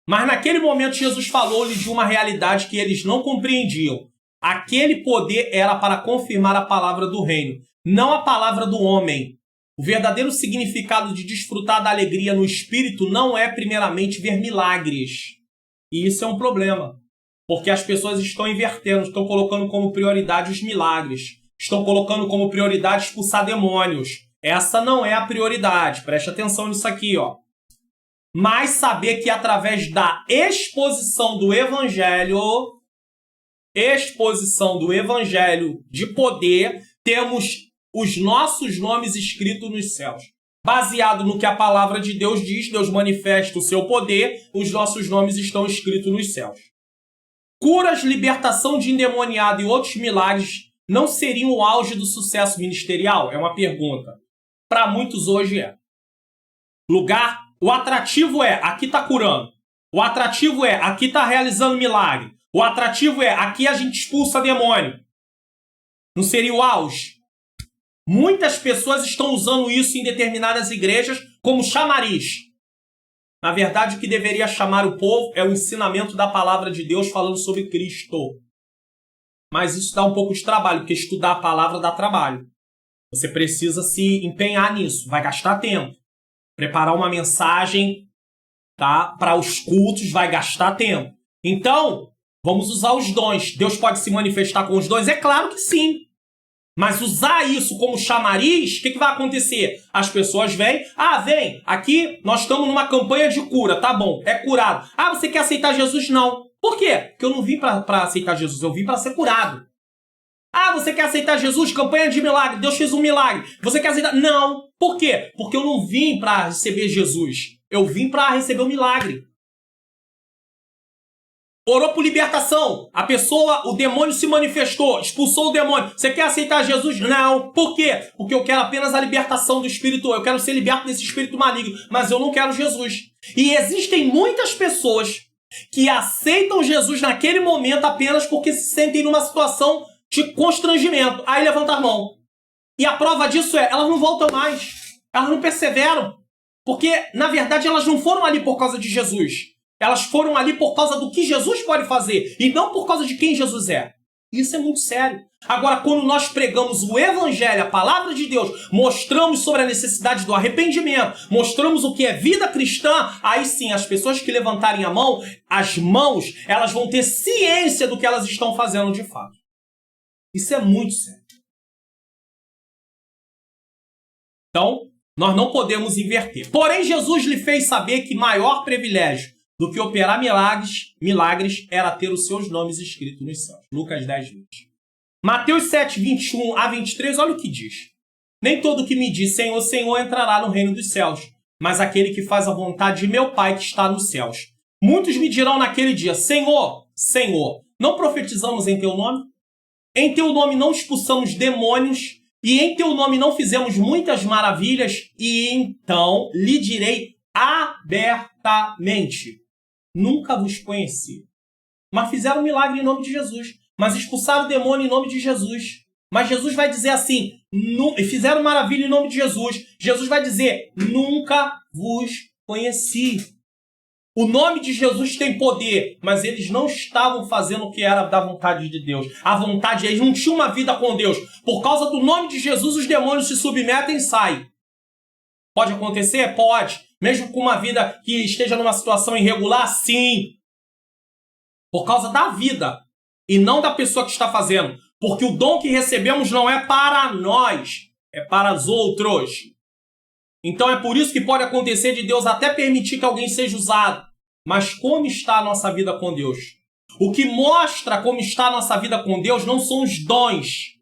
Mas naquele momento Jesus falou-lhes de uma realidade que eles não compreendiam. Aquele poder era para confirmar a palavra do reino, não a palavra do homem. O verdadeiro significado de desfrutar da alegria no espírito não é primeiramente ver milagres. E isso é um problema, porque as pessoas estão invertendo, estão colocando como prioridade os milagres, estão colocando como prioridade expulsar demônios. Essa não é a prioridade, preste atenção nisso aqui, ó. Mas saber que através da exposição do evangelho de poder, temos os nossos nomes escritos nos céus. Baseado no que a palavra de Deus diz, Deus manifesta o seu poder, os nossos nomes estão escritos nos céus. Curas, libertação de endemoniado e outros milagres não seriam o auge do sucesso ministerial? É uma pergunta. Para muitos hoje é. O atrativo é, aqui está curando. O atrativo é, aqui está realizando milagre. O atrativo é, aqui a gente expulsa demônio. Não seria o auge? Muitas pessoas estão usando isso em determinadas igrejas como chamariz. Na verdade, o que deveria chamar o povo é o ensinamento da palavra de Deus falando sobre Cristo. Mas isso dá um pouco de trabalho, porque estudar a palavra dá trabalho. Você precisa se empenhar nisso, vai gastar tempo. Preparar uma mensagem, tá, para os cultos vai gastar tempo. Então, vamos usar os dons. Deus pode se manifestar com os dons? É claro que sim. Mas usar isso como chamariz, o que vai acontecer? As pessoas vêm, vem, aqui nós estamos numa campanha de cura, tá bom, é curado. Você quer aceitar Jesus? Não. Por quê? Porque eu não vim para aceitar Jesus, eu vim para ser curado. Você quer aceitar Jesus? Campanha de milagre, Deus fez um milagre. Você quer aceitar? Não. Por quê? Porque eu não vim para receber Jesus, eu vim para receber o milagre. Orou por libertação. O demônio se manifestou, expulsou o demônio. Você quer aceitar Jesus? Não. Por quê? Porque eu quero apenas a libertação do espírito. Eu quero ser liberto desse espírito maligno, mas eu não quero Jesus. E existem muitas pessoas que aceitam Jesus naquele momento apenas porque se sentem numa situação de constrangimento. Aí levanta a mão. E a prova disso é, elas não voltam mais. Elas não perseveram. Porque, na verdade, elas não foram ali por causa de Jesus. Elas foram ali por causa do que Jesus pode fazer. E não por causa de quem Jesus é. Isso é muito sério. Agora, quando nós pregamos o Evangelho, a palavra de Deus, mostramos sobre a necessidade do arrependimento, mostramos o que é vida cristã, aí sim, as pessoas que levantarem a mão, as mãos, elas vão ter ciência do que elas estão fazendo de fato. Isso é muito sério. Então, nós não podemos inverter. Porém, Jesus lhe fez saber que maior privilégio do que operar milagres era ter os seus nomes escritos nos céus. Lucas 10, 20. Mateus 7, 21 a 23, olha o que diz. Nem todo que me diz Senhor, Senhor entrará no reino dos céus, mas aquele que faz a vontade de meu Pai que está nos céus. Muitos me dirão naquele dia, Senhor, Senhor, não profetizamos em teu nome? Em teu nome não expulsamos demônios? E em teu nome não fizemos muitas maravilhas? E então lhe direi abertamente, nunca vos conheci. Mas fizeram um milagre em nome de Jesus. Mas expulsaram o demônio em nome de Jesus. Mas Jesus vai dizer assim, fizeram maravilha em nome de Jesus. Jesus vai dizer, nunca vos conheci. O nome de Jesus tem poder, mas eles não estavam fazendo o que era da vontade de Deus. A vontade, eles não tinham uma vida com Deus. Por causa do nome de Jesus, os demônios se submetem e saem. Pode acontecer? Pode. Mesmo com uma vida que esteja numa situação irregular? Sim. Por causa da vida. E não da pessoa que está fazendo. Porque o dom que recebemos não é para nós. É para os outros. Então é por isso que pode acontecer de Deus até permitir que alguém seja usado. Mas como está a nossa vida com Deus? O que mostra como está a nossa vida com Deus não são os dons.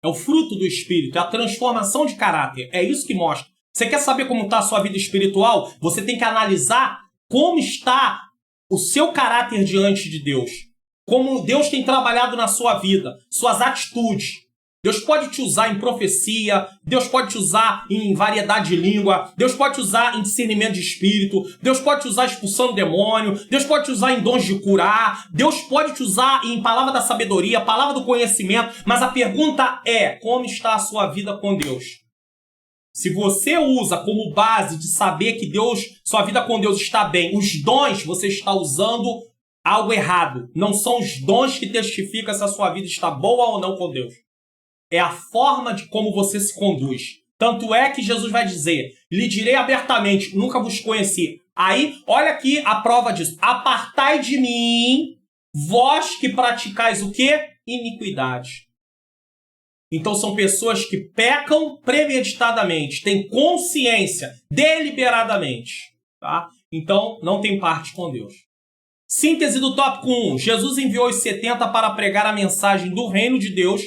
É o fruto do Espírito, é a transformação de caráter. É isso que mostra. Você quer saber como está a sua vida espiritual? Você tem que analisar como está o seu caráter diante de Deus. Como Deus tem trabalhado na sua vida, suas atitudes. Deus pode te usar em profecia, Deus pode te usar em variedade de língua, Deus pode te usar em discernimento de espírito, Deus pode te usar expulsando demônio, Deus pode te usar em dons de curar, Deus pode te usar em palavra da sabedoria, palavra do conhecimento, mas a pergunta é, como está a sua vida com Deus? Se você usa como base de saber que Deus, sua vida com Deus está bem, os dons você está usando algo errado. Não são os dons que testificam se a sua vida está boa ou não com Deus. É a forma de como você se conduz. Tanto é que Jesus vai dizer, lhe direi abertamente, nunca vos conheci. Aí, olha aqui a prova disso. Apartai de mim, vós que praticais o quê? Iniquidade. Então são pessoas que pecam premeditadamente, têm consciência, deliberadamente. Tá? Então, não tem parte com Deus. Síntese do tópico 1. Jesus enviou os 70 para pregar a mensagem do reino de Deus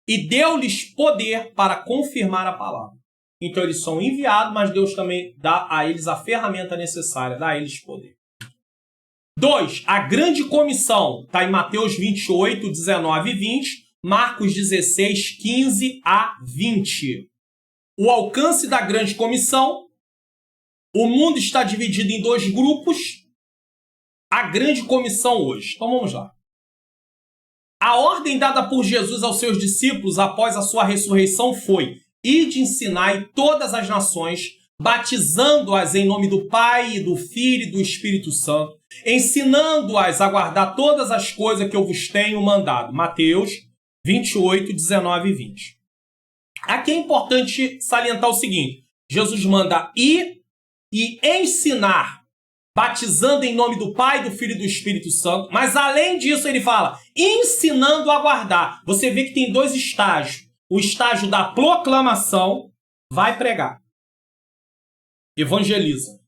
e deu-lhes poder para confirmar a palavra. Então eles são enviados, mas Deus também dá a eles a ferramenta necessária, dá a eles poder. 2. A grande comissão está em Mateus 28, 19 e 20, Marcos 16, 15 a 20. O alcance da grande comissão. O mundo está dividido em dois grupos. A grande comissão hoje. Então vamos lá. A ordem dada por Jesus aos seus discípulos após a sua ressurreição foi: ide ensinai todas as nações, batizando-as em nome do Pai, e do Filho e do Espírito Santo, ensinando-as a guardar todas as coisas que eu vos tenho mandado. Mateus 28, 19 e 20. Aqui é importante salientar o seguinte: Jesus manda ir e ensinar, batizando em nome do Pai, do Filho e do Espírito Santo. Mas além disso ele fala, ensinando a guardar. Você vê que tem dois estágios. O estágio da proclamação, vai pregar. Evangeliza.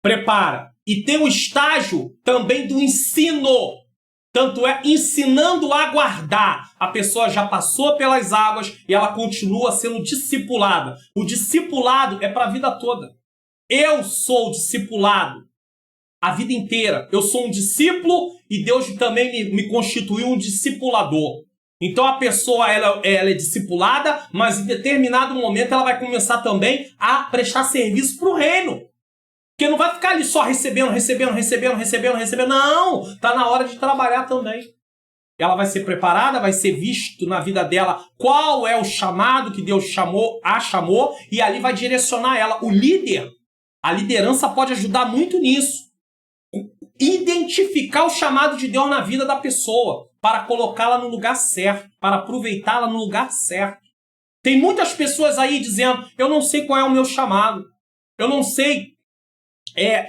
Prepara. E tem o estágio também do ensino. Tanto é ensinando a guardar. A pessoa já passou pelas águas e ela continua sendo discipulada. O discipulado é para a vida toda. Eu sou discipulado a vida inteira. Eu sou um discípulo e Deus também me constituiu um discipulador. Então a pessoa ela é discipulada, mas em determinado momento ela vai começar também a prestar serviço para o reino. Porque não vai ficar ali só recebendo. Não, está na hora de trabalhar também. ela vai ser preparada, vai ser visto na vida dela qual é o chamado que Deus chamou, e ali vai direcionar ela. O líder, a liderança pode ajudar muito nisso. Identificar o chamado de Deus na vida da pessoa, para colocá-la no lugar certo, para aproveitá-la no lugar certo. Tem muitas pessoas aí dizendo, eu não sei qual é o meu chamado, eu não sei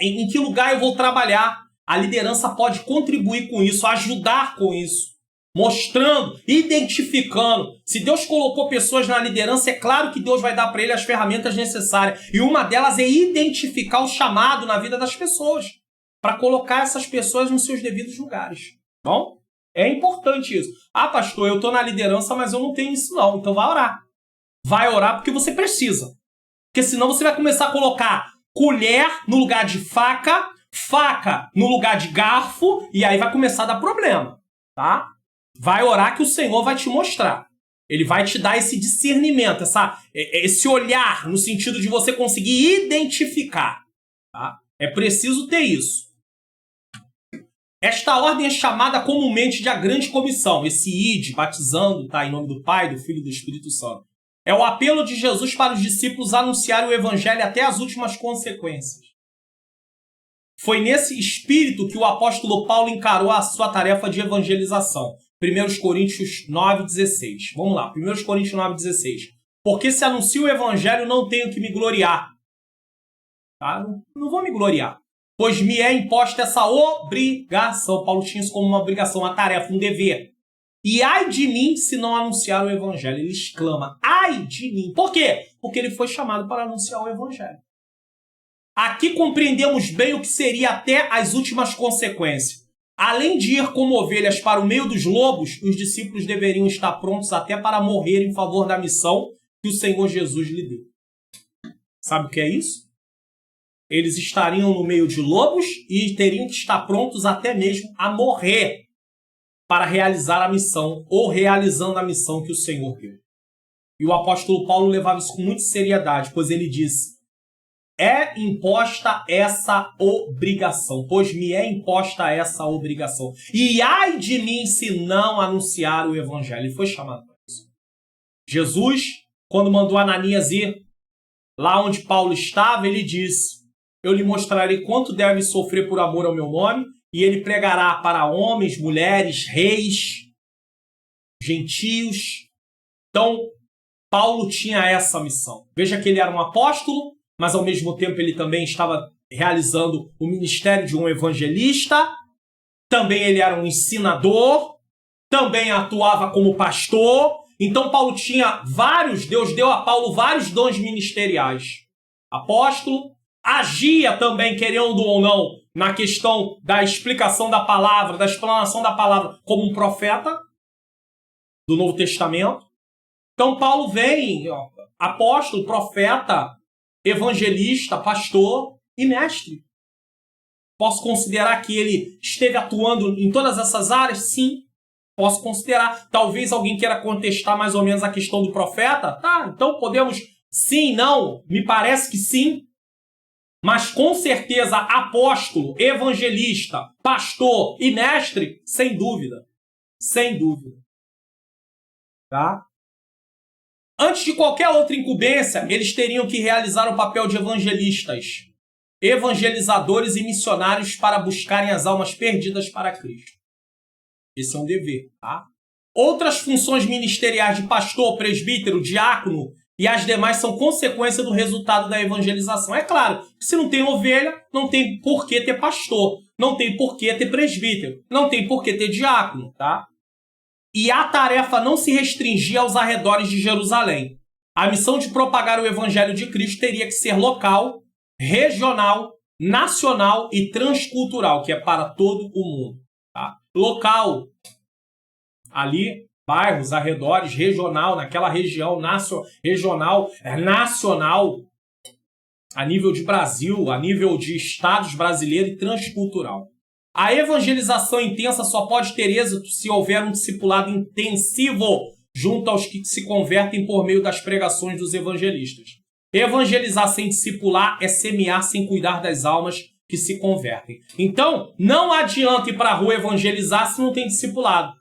em que lugar eu vou trabalhar. A liderança pode contribuir com isso, ajudar com isso, mostrando, identificando. Se Deus colocou pessoas na liderança, é claro que Deus vai dar para ele as ferramentas necessárias. E uma delas é identificar o chamado na vida das pessoas, para colocar essas pessoas nos seus devidos lugares. Bom, é importante isso. Ah, pastor, eu estou na liderança, mas eu não tenho isso não. Então vai orar. Vai orar porque você precisa. Porque senão você vai começar a colocar colher no lugar de faca, faca no lugar de garfo, e aí vai começar a dar problema, tá? Vai orar que o Senhor vai te mostrar. Ele vai te dar esse discernimento, esse olhar, no sentido de você conseguir identificar. Tá? É preciso ter isso. Esta ordem é chamada comumente de a grande comissão. Esse ide, batizando, tá? Em nome do Pai, do Filho e do Espírito Santo. É o apelo de Jesus para os discípulos anunciarem o evangelho até as últimas consequências. Foi nesse espírito que o apóstolo Paulo encarou a sua tarefa de evangelização. 1 Coríntios 9,16. Vamos lá, 1 Coríntios 9,16. Porque se anuncio o evangelho, não tenho que me gloriar. Tá? Não vou me gloriar. Pois me é imposta essa obrigação. Paulo tinha isso como uma obrigação, uma tarefa, um dever. E ai de mim se não anunciar o evangelho. Ele exclama, ai de mim. Por quê? Porque ele foi chamado para anunciar o evangelho. Aqui compreendemos bem o que seria até as últimas consequências. Além de ir como ovelhas para o meio dos lobos, os discípulos deveriam estar prontos até para morrer em favor da missão que o Senhor Jesus lhe deu. Sabe o que é isso? Eles estariam no meio de lobos e teriam que estar prontos até mesmo a morrer para realizar a missão, ou realizando a missão que o Senhor deu. E o apóstolo Paulo levava isso com muita seriedade, pois ele disse, é imposta essa obrigação, pois me é imposta essa obrigação. E ai de mim se não anunciar o evangelho. Ele foi chamado para isso. Jesus, quando mandou Ananias ir lá onde Paulo estava, ele disse, eu lhe mostrarei quanto deve sofrer por amor ao meu nome, e ele pregará para homens, mulheres, reis, gentios. Então, Paulo tinha essa missão. Veja que ele era um apóstolo, mas ao mesmo tempo ele também estava realizando o ministério de um evangelista, também ele era um ensinador, também atuava como pastor. Então Paulo tinha Deus deu a Paulo vários dons ministeriais. Apóstolo, agia também, querendo ou não, na questão da explicação da palavra, da explanação da palavra, como um profeta do Novo Testamento. Então Paulo vem, apóstolo, profeta, evangelista, pastor e mestre. Posso considerar que ele esteve atuando em todas essas áreas? Sim, posso considerar. Talvez alguém queira contestar mais ou menos a questão do profeta. Tá, então podemos sim, não, me parece que sim. Mas com certeza apóstolo, evangelista, pastor e mestre, sem dúvida. Sem dúvida. Tá? Antes de qualquer outra incumbência, eles teriam que realizar o papel de evangelistas, evangelizadores e missionários para buscarem as almas perdidas para Cristo. Esse é um dever, tá? Outras funções ministeriais de pastor, presbítero, diácono e as demais são consequência do resultado da evangelização. É claro que se não tem ovelha, não tem por que ter pastor, não tem por que ter presbítero, não tem por que ter diácono, tá? E a tarefa não se restringia aos arredores de Jerusalém. A missão de propagar o evangelho de Cristo teria que ser local, regional, nacional e transcultural, que é para todo o mundo. Tá? Local, ali, bairros, arredores, regional, naquela região, regional, nacional, a nível de Brasil, a nível de estados brasileiros e transcultural. A evangelização intensa só pode ter êxito se houver um discipulado intensivo junto aos que se convertem por meio das pregações dos evangelistas. Evangelizar sem discipular é semear sem cuidar das almas que se convertem. Então, não adianta ir para a rua evangelizar se não tem discipulado.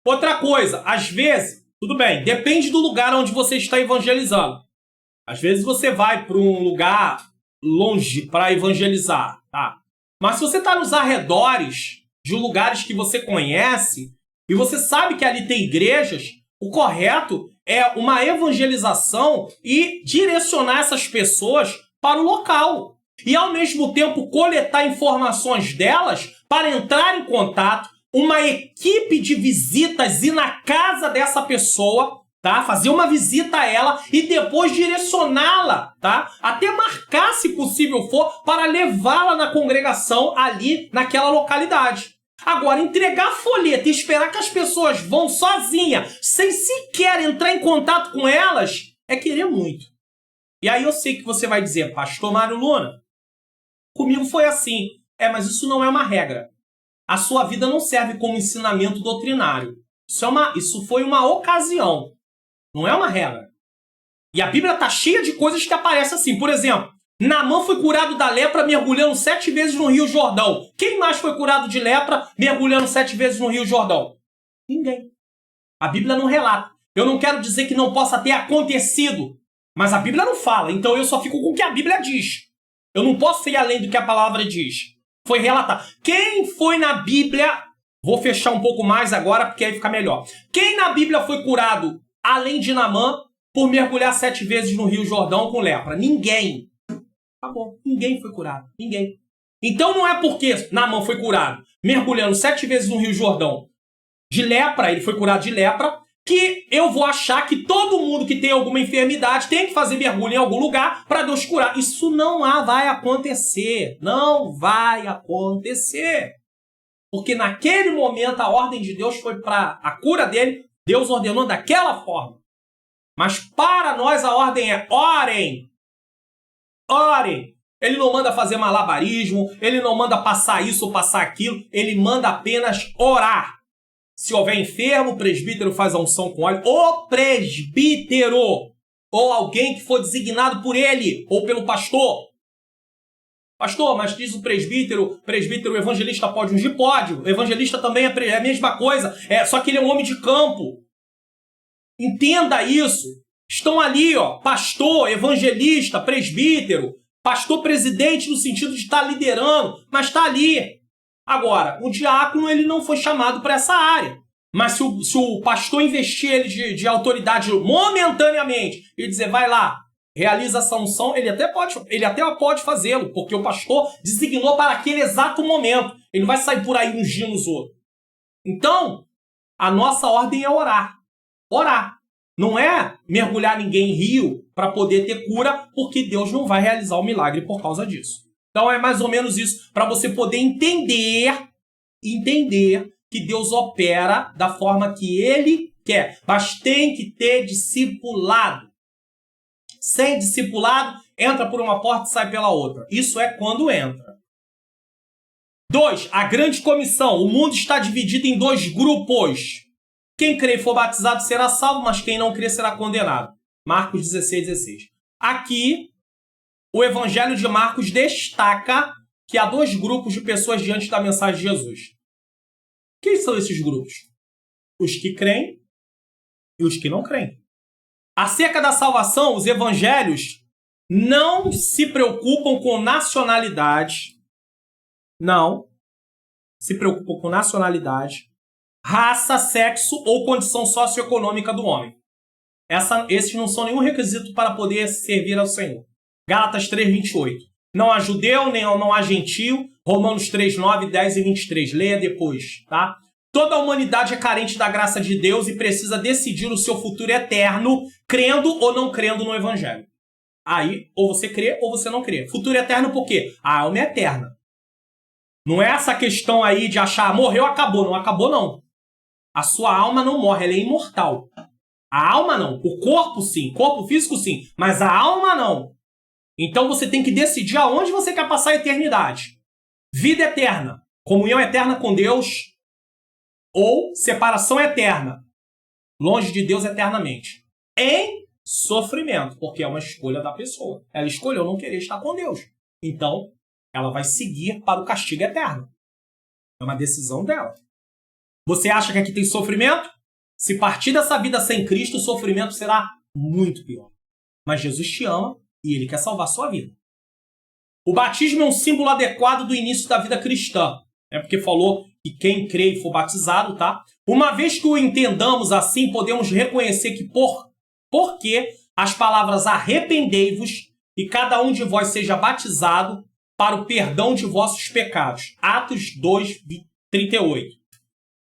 Outra coisa, às vezes, tudo bem, depende do lugar onde você está evangelizando. Às vezes você vai para um lugar longe para evangelizar, tá? Mas se você está nos arredores de lugares que você conhece e você sabe que ali tem igrejas, o correto é uma evangelização e direcionar essas pessoas para o local. E, ao mesmo tempo, coletar informações delas para entrar em contato, uma equipe de visitas ir na casa dessa pessoa, tá? Fazer uma visita a ela e depois direcioná-la, tá? Até marcar, se possível for, para levá-la na congregação ali naquela localidade. Agora, entregar folheto e esperar que as pessoas vão sozinhas, sem sequer entrar em contato com elas, é querer muito. E aí eu sei que você vai dizer, pastor Mário Luna, comigo foi assim. Mas isso não é uma regra. A sua vida não serve como ensinamento doutrinário. Isso foi uma ocasião. Não é uma regra. E a Bíblia está cheia de coisas que aparecem assim. Por exemplo, Naamã foi curado da lepra mergulhando 7 vezes no Rio Jordão. Quem mais foi curado de lepra mergulhando 7 vezes no Rio Jordão? Ninguém. A Bíblia não relata. Eu não quero dizer que não possa ter acontecido, mas a Bíblia não fala. Então eu só fico com o que a Bíblia diz. Eu não posso ir além do que a palavra diz. Foi relatado. Quem foi na Bíblia... Vou fechar um pouco mais agora, porque aí fica melhor. Quem na Bíblia foi curado, além de Naamã, por mergulhar 7 vezes no Rio Jordão com lepra? Ninguém. Acabou. Ninguém foi curado. Ninguém. Então não é porque Naamã foi curado mergulhando 7 vezes no Rio Jordão de lepra, ele foi curado de lepra, que eu vou achar que todo mundo que tem alguma enfermidade tem que fazer mergulho em algum lugar para Deus curar. Isso não vai acontecer. Não vai acontecer. Porque naquele momento a ordem de Deus foi para a cura dele, Deus ordenou daquela forma. Mas para nós a ordem é orem. Orem. Ele não manda fazer malabarismo, ele não manda passar isso ou passar aquilo, ele manda apenas orar. Se houver enfermo, o presbítero faz a unção com óleo. O presbítero! Ou alguém que for designado por ele, ou pelo pastor. Pastor, mas diz o presbítero, o evangelista pode ungir? Pode. O evangelista também é a mesma coisa, só que ele é um homem de campo. Entenda isso. Estão ali, pastor, evangelista, presbítero, pastor presidente no sentido de estar liderando, mas está ali. Agora, o diácono ele não foi chamado para essa área. Mas se o pastor investir ele de autoridade momentaneamente e dizer, vai lá, realiza essa unção, ele até pode fazê-lo, porque o pastor designou para aquele exato momento. Ele não vai sair por aí ungindo os outros. Então, a nossa ordem é orar. Orar. Não é mergulhar ninguém em rio para poder ter cura, porque Deus não vai realizar o milagre por causa disso. Então é mais ou menos isso, para você poder entender que Deus opera da forma que Ele quer. Mas tem que ter discipulado. Sem discipulado, entra por uma porta e sai pela outra. Isso é quando entra. 2. A grande comissão. O mundo está dividido em 2 grupos. Quem crê e for batizado será salvo, mas quem não crê será condenado. Marcos 16:16. Aqui, o Evangelho de Marcos destaca que há 2 grupos de pessoas diante da mensagem de Jesus. Quem são esses grupos? Os que creem e os que não creem. Acerca da salvação, os evangelhos não se preocupam com nacionalidade. Não se preocupam com nacionalidade, raça, sexo ou condição socioeconômica do homem. Esses não são nenhum requisito para poder servir ao Senhor. Gálatas 3:28. Não há judeu, nem não há gentio. Romanos 3:9, 10 e 23. Leia depois, tá? Toda a humanidade é carente da graça de Deus e precisa decidir o seu futuro eterno, crendo ou não crendo no Evangelho. Aí, ou você crê ou você não crê. Futuro eterno por quê? A alma é eterna. Não é essa questão aí de achar, morreu, acabou. Não acabou, não. A sua alma não morre, ela é imortal. A alma não. O corpo sim, corpo físico sim, mas a alma não. Então você tem que decidir aonde você quer passar a eternidade. Vida eterna, comunhão eterna com Deus ou separação eterna, longe de Deus eternamente. Em sofrimento, porque é uma escolha da pessoa. Ela escolheu não querer estar com Deus. Então, ela vai seguir para o castigo eterno. É uma decisão dela. Você acha que aqui tem sofrimento? Se partir dessa vida sem Cristo, o sofrimento será muito pior. Mas Jesus te ama e Ele quer salvar a sua vida. O batismo é um símbolo adequado do início da vida cristã. É porque falou que quem crê e for batizado, tá? Uma vez que o entendamos assim, podemos reconhecer que porque as palavras arrependei-vos e cada um de vós seja batizado para o perdão de vossos pecados. Atos 2, 38.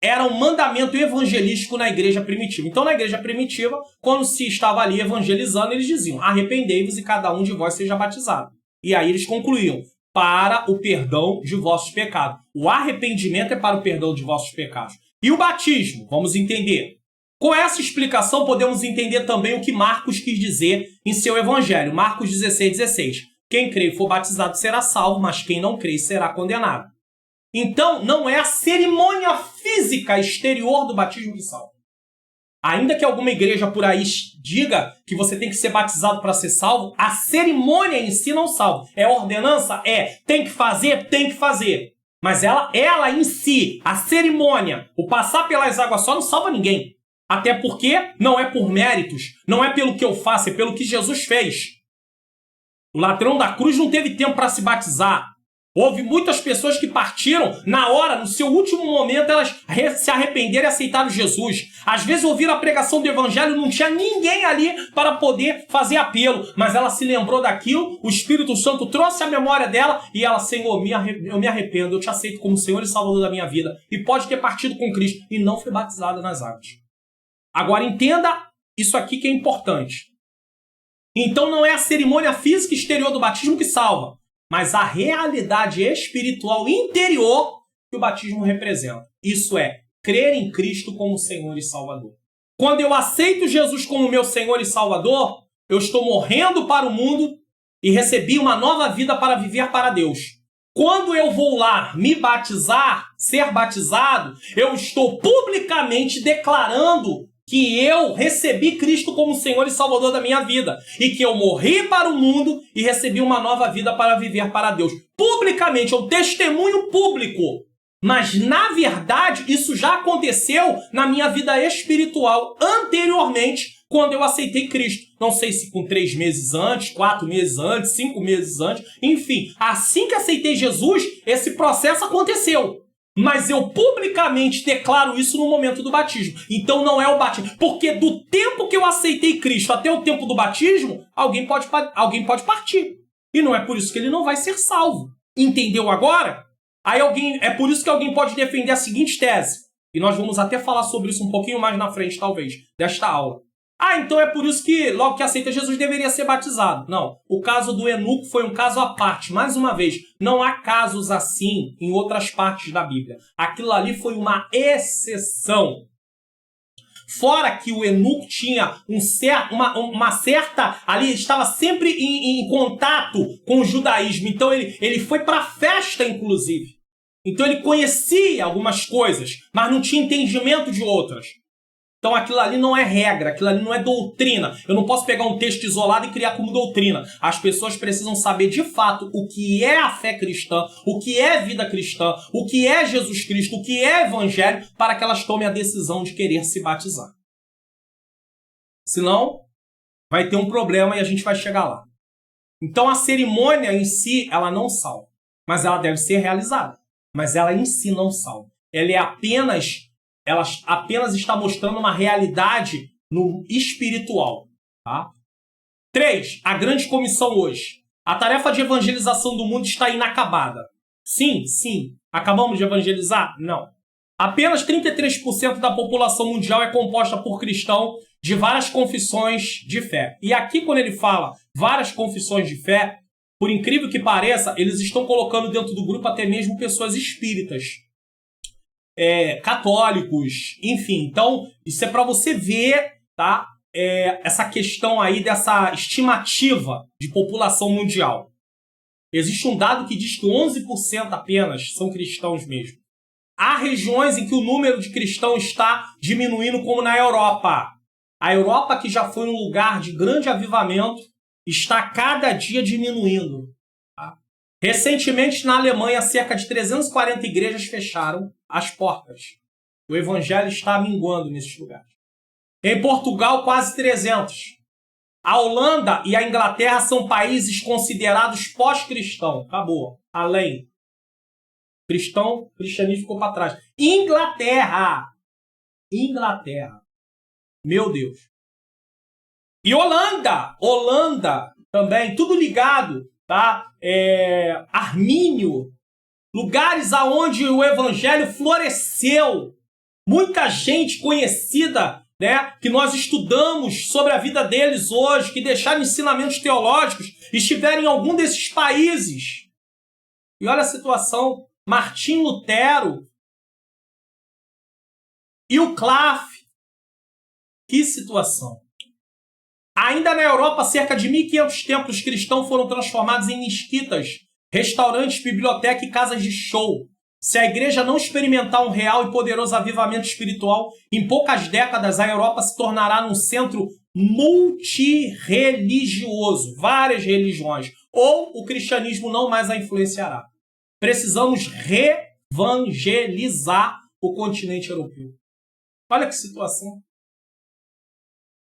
Era um mandamento evangelístico na igreja primitiva. Então, na igreja primitiva, quando se estava ali evangelizando, eles diziam: arrependei-vos e cada um de vós seja batizado. E aí eles concluíam: para o perdão de vossos pecados. O arrependimento é para o perdão de vossos pecados. E o batismo? Vamos entender. Com essa explicação, podemos entender também o que Marcos quis dizer em seu evangelho. Marcos 16:16. Quem crê e for batizado será salvo, mas quem não crê será condenado. Então, não é a cerimônia física exterior do batismo que salva. Ainda que alguma igreja por aí diga que você tem que ser batizado para ser salvo, a cerimônia em si não salva. É ordenança? É. Tem que fazer? Tem que fazer. Mas ela em si, a cerimônia, o passar pelas águas só não salva ninguém. Até porque não é por méritos, não é pelo que eu faço, é pelo que Jesus fez. O ladrão da cruz não teve tempo para se batizar. Houve muitas pessoas que partiram na hora, no seu último momento, elas se arrependeram e aceitaram Jesus. Às vezes ouviram a pregação do evangelho, não tinha ninguém ali para poder fazer apelo. Mas ela se lembrou daquilo, o Espírito Santo trouxe a memória dela e ela: Senhor, eu me arrependo, eu te aceito como Senhor e Salvador da minha vida. E pode ter partido com Cristo e não foi batizada nas águas. Agora entenda isso aqui que é importante. Então não é a cerimônia física exterior do batismo que salva, mas a realidade espiritual interior que o batismo representa. Isso é, crer em Cristo como Senhor e Salvador. Quando eu aceito Jesus como meu Senhor e Salvador, eu estou morrendo para o mundo e recebi uma nova vida para viver para Deus. Quando eu vou lá me batizar, ser batizado, eu estou publicamente declarando que eu recebi Cristo como Senhor e Salvador da minha vida. E que eu morri para o mundo e recebi uma nova vida para viver para Deus. Publicamente, é um testemunho público. Mas, na verdade, isso já aconteceu na minha vida espiritual anteriormente, quando eu aceitei Cristo. Não sei se com 3 meses antes, 4 meses antes, 5 meses antes. Enfim, assim que aceitei Jesus, esse processo aconteceu. Mas eu publicamente declaro isso no momento do batismo. Então não é o batismo. Porque do tempo que eu aceitei Cristo até o tempo do batismo, alguém pode partir. E não é por isso que ele não vai ser salvo. Entendeu agora? É por isso que alguém pode defender a seguinte tese. E nós vamos até falar sobre isso um pouquinho mais na frente, talvez, desta aula. Então é por isso que logo que aceita Jesus deveria ser batizado. Não, o caso do eunuco foi um caso à parte. Mais uma vez, não há casos assim em outras partes da Bíblia. Aquilo ali foi uma exceção. Fora que o eunuco tinha uma certa... Ali estava sempre em contato com o judaísmo. Então ele foi para a festa, inclusive. Então ele conhecia algumas coisas, mas não tinha entendimento de outras. Então aquilo ali não é regra, aquilo ali não é doutrina. Eu não posso pegar um texto isolado e criar como doutrina. As pessoas precisam saber de fato o que é a fé cristã, o que é vida cristã, o que é Jesus Cristo, o que é evangelho, para que elas tomem a decisão de querer se batizar. Senão, vai ter um problema e a gente vai chegar lá. Então a cerimônia em si, ela não salva. Mas ela deve ser realizada. Mas ela em si não salva. Ela apenas está mostrando uma realidade no espiritual. Tá? 3. A grande comissão hoje. A tarefa de evangelização do mundo está inacabada. Sim. Acabamos de evangelizar? Não. Apenas 33% da população mundial é composta por cristãos de várias confissões de fé. E aqui, quando ele fala várias confissões de fé, por incrível que pareça, eles estão colocando dentro do grupo até mesmo pessoas espíritas. Católicos, enfim. Então, isso é para você ver, tá? Essa questão aí dessa estimativa de população mundial. Existe um dado que diz que 11% apenas são cristãos mesmo. Há regiões em que o número de cristãos está diminuindo, como na Europa. A Europa, que já foi um lugar de grande avivamento, está cada dia diminuindo. Tá? Recentemente, na Alemanha, cerca de 340 igrejas fecharam as portas. O evangelho está minguando nesses lugares. Em Portugal, quase 300. A Holanda e a Inglaterra são países considerados pós-cristão. Acabou. Além. Cristianismo ficou para trás. Inglaterra. Meu Deus. E Holanda também, tudo ligado, tá? Armínio. Lugares aonde o evangelho floresceu. Muita gente conhecida, né, que nós estudamos sobre a vida deles hoje, que deixaram ensinamentos teológicos, estiveram em algum desses países. E olha a situação. Martim Lutero e o Claf. Que situação. Ainda na Europa, cerca de 1.500 templos cristãos foram transformados em mesquitas, restaurantes, biblioteca e casas de show. Se a igreja não experimentar um real e poderoso avivamento espiritual, em poucas décadas a Europa se tornará num centro multirreligioso, várias religiões, ou o cristianismo não mais a influenciará. Precisamos reevangelizar o continente europeu. Olha que situação.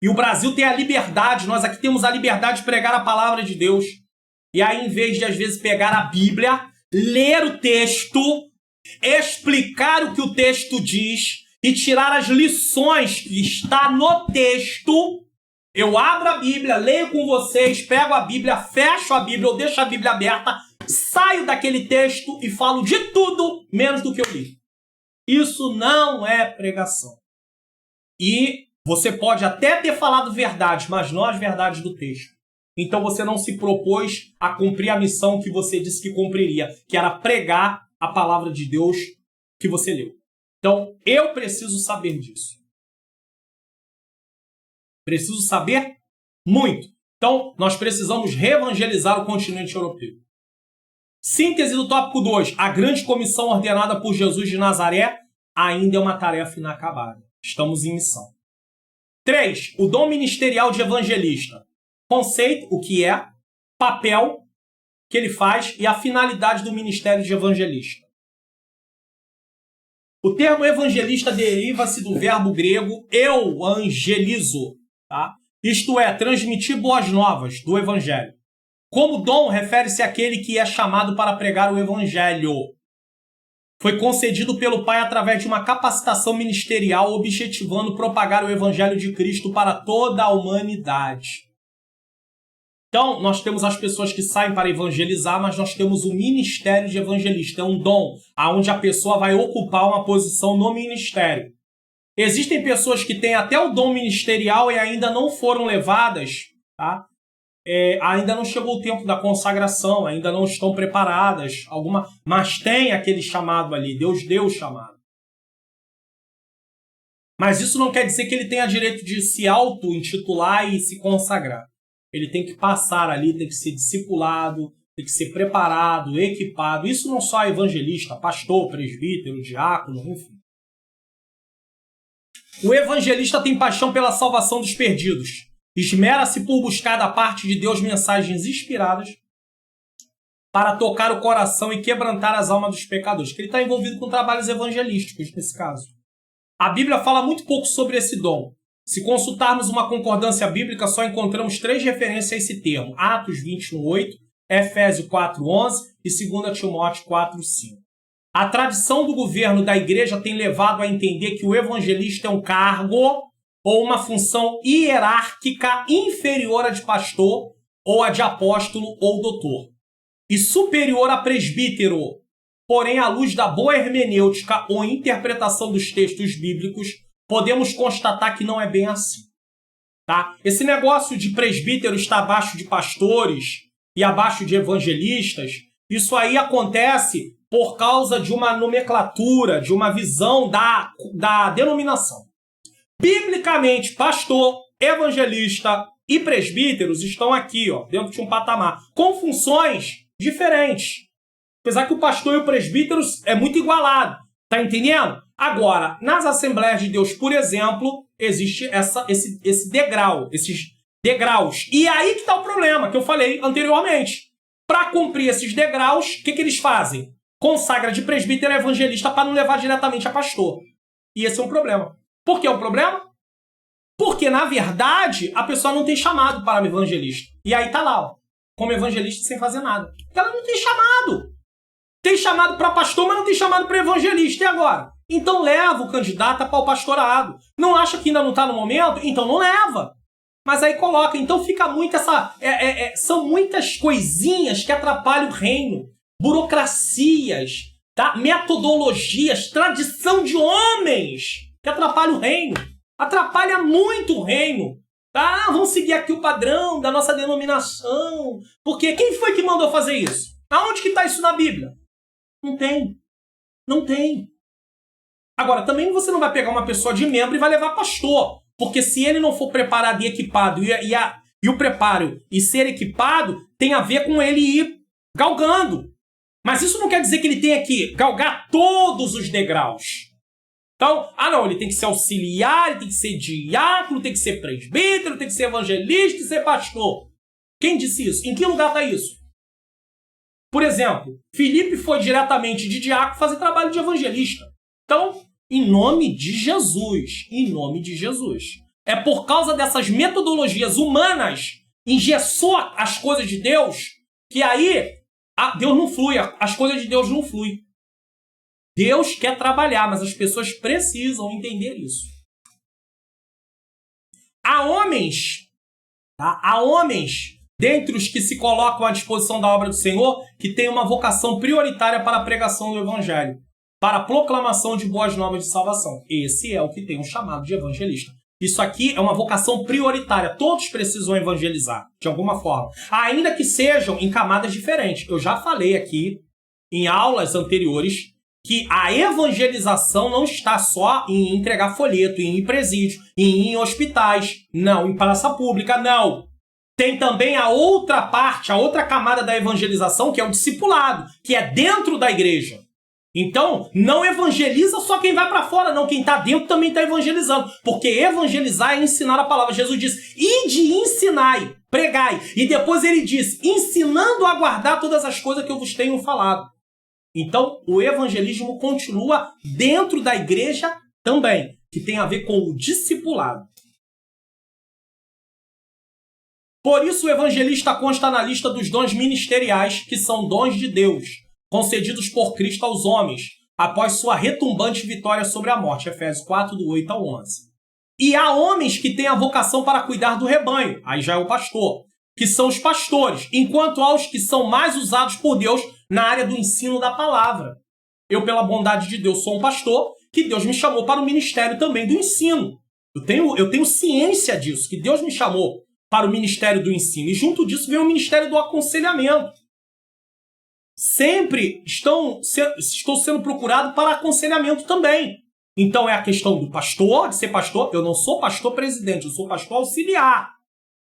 E o Brasil tem a liberdade, nós aqui temos a liberdade de pregar a palavra de Deus. E aí, em vez de, às vezes, pegar a Bíblia, ler o texto, explicar o que o texto diz e tirar as lições que está no texto, eu abro a Bíblia, leio com vocês, pego a Bíblia, fecho a Bíblia ou deixo a Bíblia aberta, saio daquele texto e falo de tudo menos do que eu li. Isso não é pregação. E você pode até ter falado verdade, mas não as verdades do texto. Então você não se propôs a cumprir a missão que você disse que cumpriria, que era pregar a palavra de Deus que você leu. Então, eu preciso saber disso. Preciso saber muito. Então, nós precisamos reevangelizar o continente europeu. Síntese do tópico 2. A grande comissão ordenada por Jesus de Nazaré ainda é uma tarefa inacabada. Estamos em missão. 3. O dom ministerial de evangelista. Conceito, o que é, papel que ele faz e a finalidade do ministério de evangelista. O termo evangelista deriva-se do verbo grego euangelizo, tá? Isto é, transmitir boas novas do evangelho. Como dom, refere-se àquele que é chamado para pregar o evangelho. Foi concedido pelo Pai através de uma capacitação ministerial objetivando propagar o evangelho de Cristo para toda a humanidade. Então, nós temos as pessoas que saem para evangelizar, mas nós temos o ministério de evangelista. É um dom, onde a pessoa vai ocupar uma posição no ministério. Existem pessoas que têm até o dom ministerial e ainda não foram levadas, tá? Ainda não chegou o tempo da consagração, ainda não estão preparadas, mas tem aquele chamado ali, Deus deu o chamado. Mas isso não quer dizer que ele tenha direito de se auto-intitular e se consagrar. Ele tem que passar ali, tem que ser discipulado, tem que ser preparado, equipado. Isso não só evangelista, pastor, presbítero, diácono, enfim. O evangelista tem paixão pela salvação dos perdidos. Esmera-se por buscar da parte de Deus mensagens inspiradas para tocar o coração e quebrantar as almas dos pecadores. Que ele está envolvido com trabalhos evangelísticos nesse caso. A Bíblia fala muito pouco sobre esse dom. Se consultarmos uma concordância bíblica, só encontramos 3 referências a esse termo. Atos 21:8, Efésios 4:11 e 2 Timóteo 4:5. A tradição do governo da igreja tem levado a entender que o evangelista é um cargo ou uma função hierárquica inferior à de pastor ou à de apóstolo ou doutor, e superior a presbítero. Porém, à luz da boa hermenêutica ou interpretação dos textos bíblicos, podemos constatar que não é bem assim. Tá? Esse negócio de presbítero estar abaixo de pastores e abaixo de evangelistas, isso aí acontece por causa de uma nomenclatura, de uma visão da denominação. Biblicamente, pastor, evangelista e presbíteros estão aqui, ó, dentro de um patamar, com funções diferentes. Apesar que o pastor e o presbítero é muito igualado. Tá entendendo? Agora, nas Assembleias de Deus, por exemplo, existe esse degrau, esses degraus. E aí que está o problema, que eu falei anteriormente. Para cumprir esses degraus, o que eles fazem? Consagra de presbítero e evangelista para não levar diretamente a pastor. E esse é um problema. Por que é um problema? Porque, na verdade, a pessoa não tem chamado para evangelista. E aí tá lá, ó, como evangelista sem fazer nada. Porque ela não tem chamado. Tem chamado para pastor, mas não tem chamado para evangelista. E agora? Então leva o candidato para o pastorado. Não acha que ainda não está no momento? Então não leva. Mas aí coloca. Então fica muito essa... são muitas coisinhas que atrapalham o reino. Burocracias, tá? Metodologias, tradição de homens que atrapalham o reino. Atrapalha muito o reino. Tá? Vamos seguir aqui o padrão da nossa denominação. Porque quem foi que mandou fazer isso? Aonde que está isso na Bíblia? Não tem. Não tem. Agora, também você não vai pegar uma pessoa de membro e vai levar pastor. Porque se ele não for preparado e equipado, e o preparo e ser equipado, tem a ver com ele ir galgando. Mas isso não quer dizer que ele tenha que galgar todos os degraus. Então, não, ele tem que ser auxiliar, ele tem que ser diácono, tem que ser presbítero, tem que ser evangelista e ser pastor. Quem disse isso? Em que lugar está isso? Por exemplo, Filipe foi diretamente de diácono fazer trabalho de evangelista. Então, em nome de Jesus, é por causa dessas metodologias humanas, engessou as coisas de Deus, que aí Deus não flui, as coisas de Deus não fluem. Deus quer trabalhar, mas as pessoas precisam entender isso. Há homens, tá? Há homens dentre os que se colocam à disposição da obra do Senhor, que têm uma vocação prioritária para a pregação do Evangelho, para a proclamação de boas novas de salvação. Esse é o que tem um chamado de evangelista. Isso aqui é uma vocação prioritária. Todos precisam evangelizar, de alguma forma. Ainda que sejam em camadas diferentes. Eu já falei aqui, em aulas anteriores, que a evangelização não está só em entregar folheto, em ir em presídio, em ir em hospitais, não, em praça pública, não. Tem também a outra parte, a outra camada da evangelização, que é o discipulado, que é dentro da igreja. Então, não evangeliza só quem vai para fora, não. Quem está dentro também está evangelizando. Porque evangelizar é ensinar a palavra. Jesus diz, ide e ensinai, pregai. E depois ele diz, ensinando a guardar todas as coisas que eu vos tenho falado. Então, o evangelismo continua dentro da igreja também, que tem a ver com o discipulado. Por isso, o evangelista consta na lista dos dons ministeriais, que são dons de Deus, concedidos por Cristo aos homens, após sua retumbante vitória sobre a morte. Efésios 4, do 8 ao 11. E há homens que têm a vocação para cuidar do rebanho, aí já é o pastor, que são os pastores, enquanto há os que são mais usados por Deus na área do ensino da palavra. Eu, pela bondade de Deus, sou um pastor, que Deus me chamou para o ministério também do ensino. Eu tenho ciência disso, que Deus me chamou para o ministério do ensino. E junto disso vem o ministério do aconselhamento. Sempre estou sendo procurado para aconselhamento também. Então é a questão do pastor, de ser pastor. Eu não sou pastor presidente, eu sou pastor auxiliar.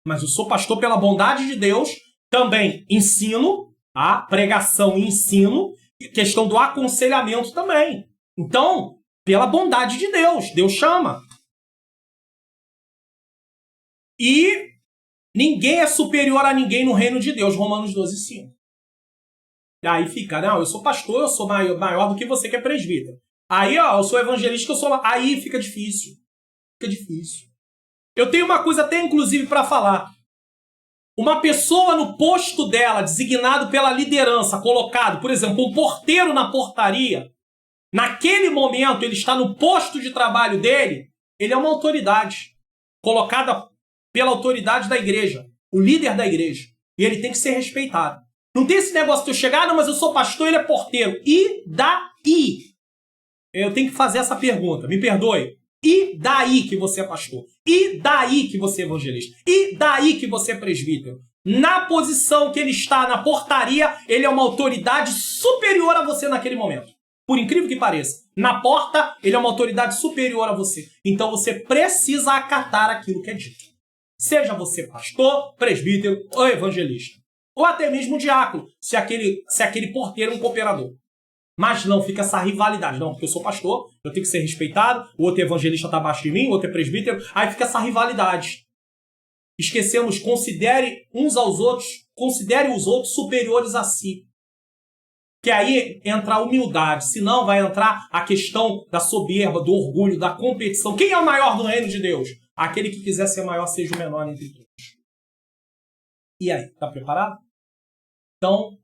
Mas eu sou pastor pela bondade de Deus. Também ensino, a pregação e ensino. Questão do aconselhamento também. Então, pela bondade de Deus, Deus chama. E ninguém é superior a ninguém no reino de Deus, Romanos 12, 5. E aí fica, não, eu sou pastor, eu sou maior do que você que é presbítero. Aí, eu sou evangelista, eu sou... Aí fica difícil. Fica difícil. Eu tenho uma coisa até, inclusive, para falar. Uma pessoa no posto dela, designado pela liderança, colocado, por exemplo, um porteiro na portaria, naquele momento ele está no posto de trabalho dele, ele é uma autoridade, colocada pela autoridade da igreja, o líder da igreja. E ele tem que ser respeitado. Não tem esse negócio de eu chegar, não, mas eu sou pastor, ele é porteiro. E daí? Eu tenho que fazer essa pergunta, me perdoe. E daí que você é pastor? E daí que você é evangelista? E daí que você é presbítero? Na posição que ele está, na portaria, ele é uma autoridade superior a você naquele momento. Por incrível que pareça. Na porta, ele é uma autoridade superior a você. Então você precisa acatar aquilo que é dito. Seja você pastor, presbítero ou evangelista. Ou até mesmo diácono, se aquele porteiro é um cooperador. Mas não fica essa rivalidade. Não, porque eu sou pastor, eu tenho que ser respeitado, o outro evangelista está abaixo de mim, o outro é presbítero. Aí fica essa rivalidade. Esquecemos, considere uns aos outros, considere os outros superiores a si. Que aí entra a humildade, senão vai entrar a questão da soberba, do orgulho, da competição. Quem é o maior do reino de Deus? aquele que quiser ser maior seja o menor entre todos. E aí, está preparado? Então,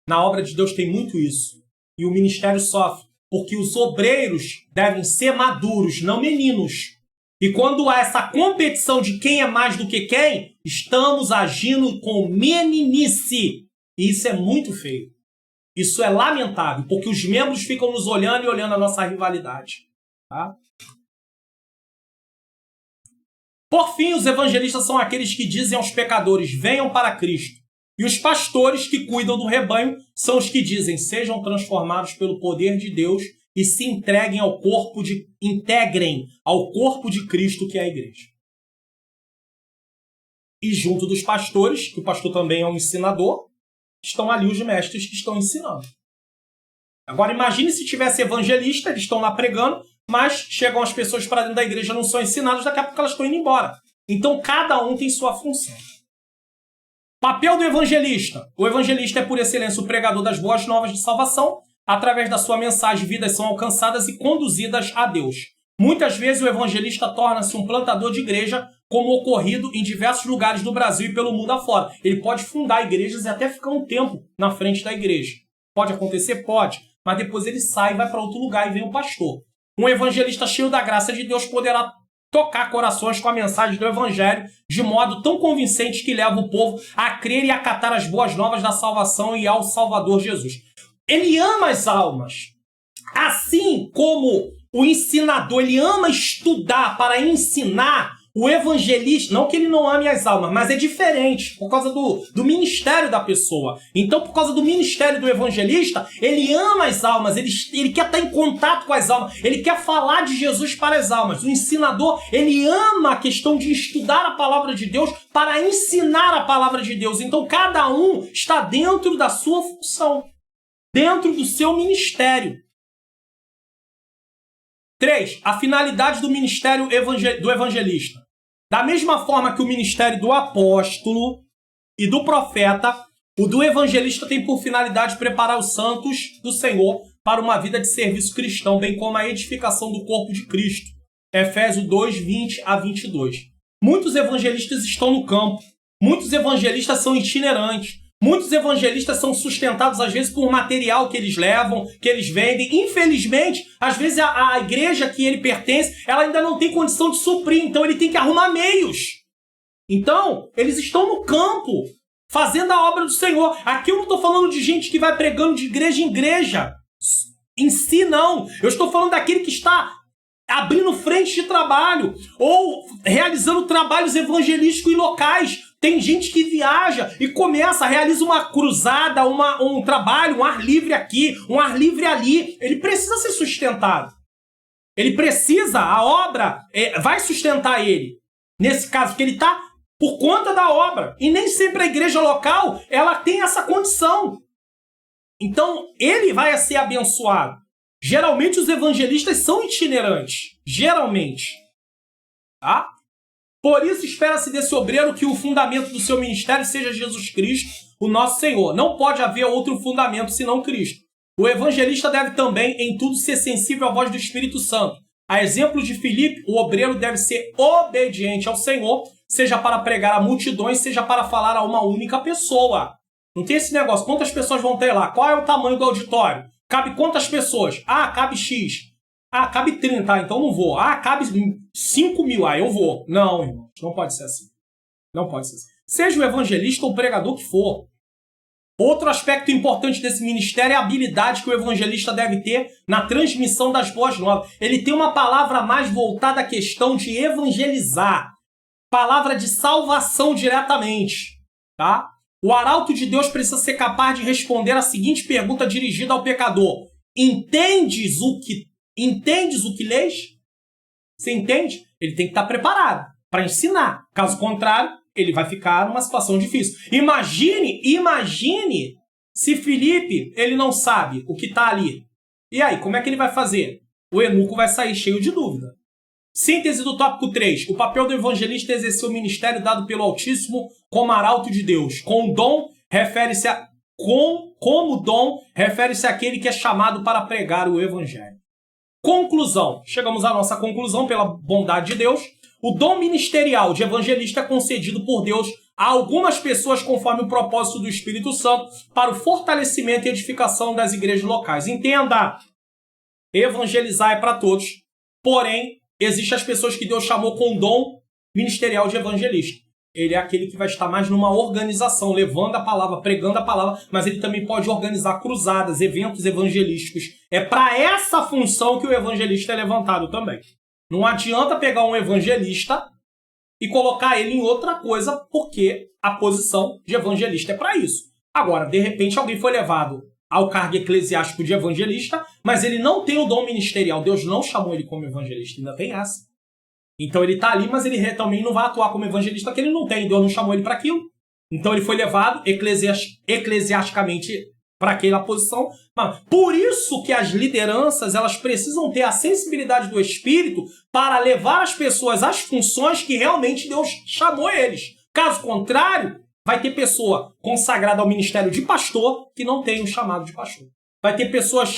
na obra de Deus tem muito isso. E o ministério sofre, porque os obreiros devem ser maduros, não meninos. E quando há essa competição de quem é mais do que quem, estamos agindo com meninice. E isso é muito feio. Isso é lamentável, porque os membros ficam nos olhando e olhando a nossa rivalidade. Tá? Por fim, os evangelistas são aqueles que dizem aos pecadores, venham para Cristo. E os pastores que cuidam do rebanho são os que dizem, sejam transformados pelo poder de Deus e se integrem ao corpo de Cristo, que é a igreja. E junto dos pastores, que o pastor também é um ensinador, estão ali os mestres que estão ensinando. Agora imagine se tivesse evangelista, eles estão lá pregando, mas chegam as pessoas para dentro da igreja, não são ensinadas, daqui a pouco elas estão indo embora. Então cada um tem sua função. Papel do evangelista. O evangelista é por excelência o pregador das boas novas de salvação. Através da sua mensagem, vidas são alcançadas e conduzidas a Deus. Muitas vezes o evangelista torna-se um plantador de igreja, como ocorrido em diversos lugares do Brasil e pelo mundo afora. Ele pode fundar igrejas e até ficar um tempo na frente da igreja. Pode acontecer? Pode. Mas depois ele sai e vai para outro lugar e vem o pastor. Um evangelista cheio da graça de Deus poderá tocar corações com a mensagem do evangelho de modo tão convincente que leva o povo a crer e acatar as boas novas da salvação e ao Salvador Jesus. Ele ama as almas. Assim como o ensinador, ele ama estudar para ensinar, o evangelista, não que ele não ame as almas, mas é diferente, por causa do ministério da pessoa. Então, por causa do ministério do evangelista, ele ama as almas, ele quer estar em contato com as almas, ele quer falar de Jesus para as almas. O ensinador, ele ama a questão de estudar a palavra de Deus para ensinar a palavra de Deus. Então, cada um está dentro da sua função, dentro do seu ministério. 3. A finalidade do ministério do evangelista. Da mesma forma que o ministério do apóstolo e do profeta, o do evangelista tem por finalidade preparar os santos do Senhor para uma vida de serviço cristão, bem como a edificação do corpo de Cristo. Efésios 2, 20 a 22. Muitos evangelistas estão no campo. Muitos evangelistas são itinerantes. Muitos evangelistas são sustentados, às vezes, por material que eles levam, que eles vendem. Infelizmente, às vezes, a igreja que ele pertence, ela ainda não tem condição de suprir, então ele tem que arrumar meios. Então, eles estão no campo, fazendo a obra do Senhor. Aqui eu não estou falando de gente que vai pregando de igreja em igreja. Em si, não. Eu estou falando daquele que está abrindo frente de trabalho ou realizando trabalhos evangelísticos em locais. Tem gente que viaja e realiza uma cruzada, um trabalho, um ar livre aqui, um ar livre ali. Ele precisa ser sustentado. Ele precisa, a obra vai sustentar ele. Nesse caso, porque ele está por conta da obra. E nem sempre a igreja local ela tem essa condição. Então, ele vai ser abençoado. Geralmente, os evangelistas são itinerantes. Geralmente. Tá? Por isso, espera-se desse obreiro que o fundamento do seu ministério seja Jesus Cristo, o nosso Senhor. Não pode haver outro fundamento senão Cristo. O evangelista deve também, em tudo, ser sensível à voz do Espírito Santo. A exemplo de Filipe, o obreiro deve ser obediente ao Senhor, seja para pregar a multidões, seja para falar a uma única pessoa. Não tem esse negócio. Quantas pessoas vão ter lá? Qual é o tamanho do auditório? Cabe quantas pessoas? Ah, cabe X. Ah, cabe 30, então não vou. Ah, cabe 5 mil, eu vou. Não, irmão, não pode ser assim. Não pode ser assim. Seja o evangelista ou o pregador que for. Outro aspecto importante desse ministério é a habilidade que o evangelista deve ter na transmissão das boas novas. Ele tem uma palavra mais voltada à questão de evangelizar. Palavra de salvação diretamente. Tá? O arauto de Deus precisa ser capaz de responder a seguinte pergunta dirigida ao pecador. Entendes o que lês? Você entende? Ele tem que estar preparado para ensinar. Caso contrário, ele vai ficar numa situação difícil. Imagine se Filipe ele não sabe o que está ali. E aí, como é que ele vai fazer? O eunuco vai sair cheio de dúvida. Síntese do tópico 3. O papel do evangelista é exercer o ministério dado pelo Altíssimo como arauto de Deus. Como dom, refere-se àquele que é chamado para pregar o evangelho. Conclusão. Chegamos à nossa conclusão pela bondade de Deus. O dom ministerial de evangelista é concedido por Deus a algumas pessoas conforme o propósito do Espírito Santo para o fortalecimento e edificação das igrejas locais. Entenda, evangelizar é para todos, porém, existem as pessoas que Deus chamou com dom ministerial de evangelista. Ele é aquele que vai estar mais numa organização, levando a palavra, pregando a palavra, mas ele também pode organizar cruzadas, eventos evangelísticos. É para essa função que o evangelista é levantado também. Não adianta pegar um evangelista e colocar ele em outra coisa, porque a posição de evangelista é para isso. Agora, de repente, alguém foi levado ao cargo eclesiástico de evangelista, mas ele não tem o dom ministerial. Deus não chamou ele como evangelista, ainda tem essa. Então ele está ali, mas ele também não vai atuar como evangelista, porque ele não tem. Deus não chamou ele para aquilo. Então ele foi levado eclesiasticamente para aquela posição. Por isso que as lideranças elas precisam ter a sensibilidade do Espírito para levar as pessoas às funções que realmente Deus chamou eles. Caso contrário, vai ter pessoa consagrada ao ministério de pastor que não tem o chamado de pastor. Vai ter pessoas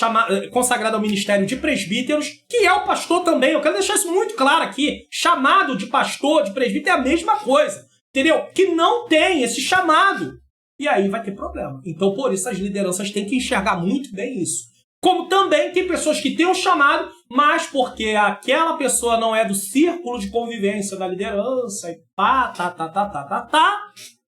consagradas ao ministério de presbíteros, que é o pastor também. Eu quero deixar isso muito claro aqui. Chamado de pastor, de presbítero é a mesma coisa. Entendeu? Que não tem esse chamado. E aí vai ter problema. Então, por isso, as lideranças têm que enxergar muito bem isso. Como também tem pessoas que têm um chamado, mas porque aquela pessoa não é do círculo de convivência da liderança, e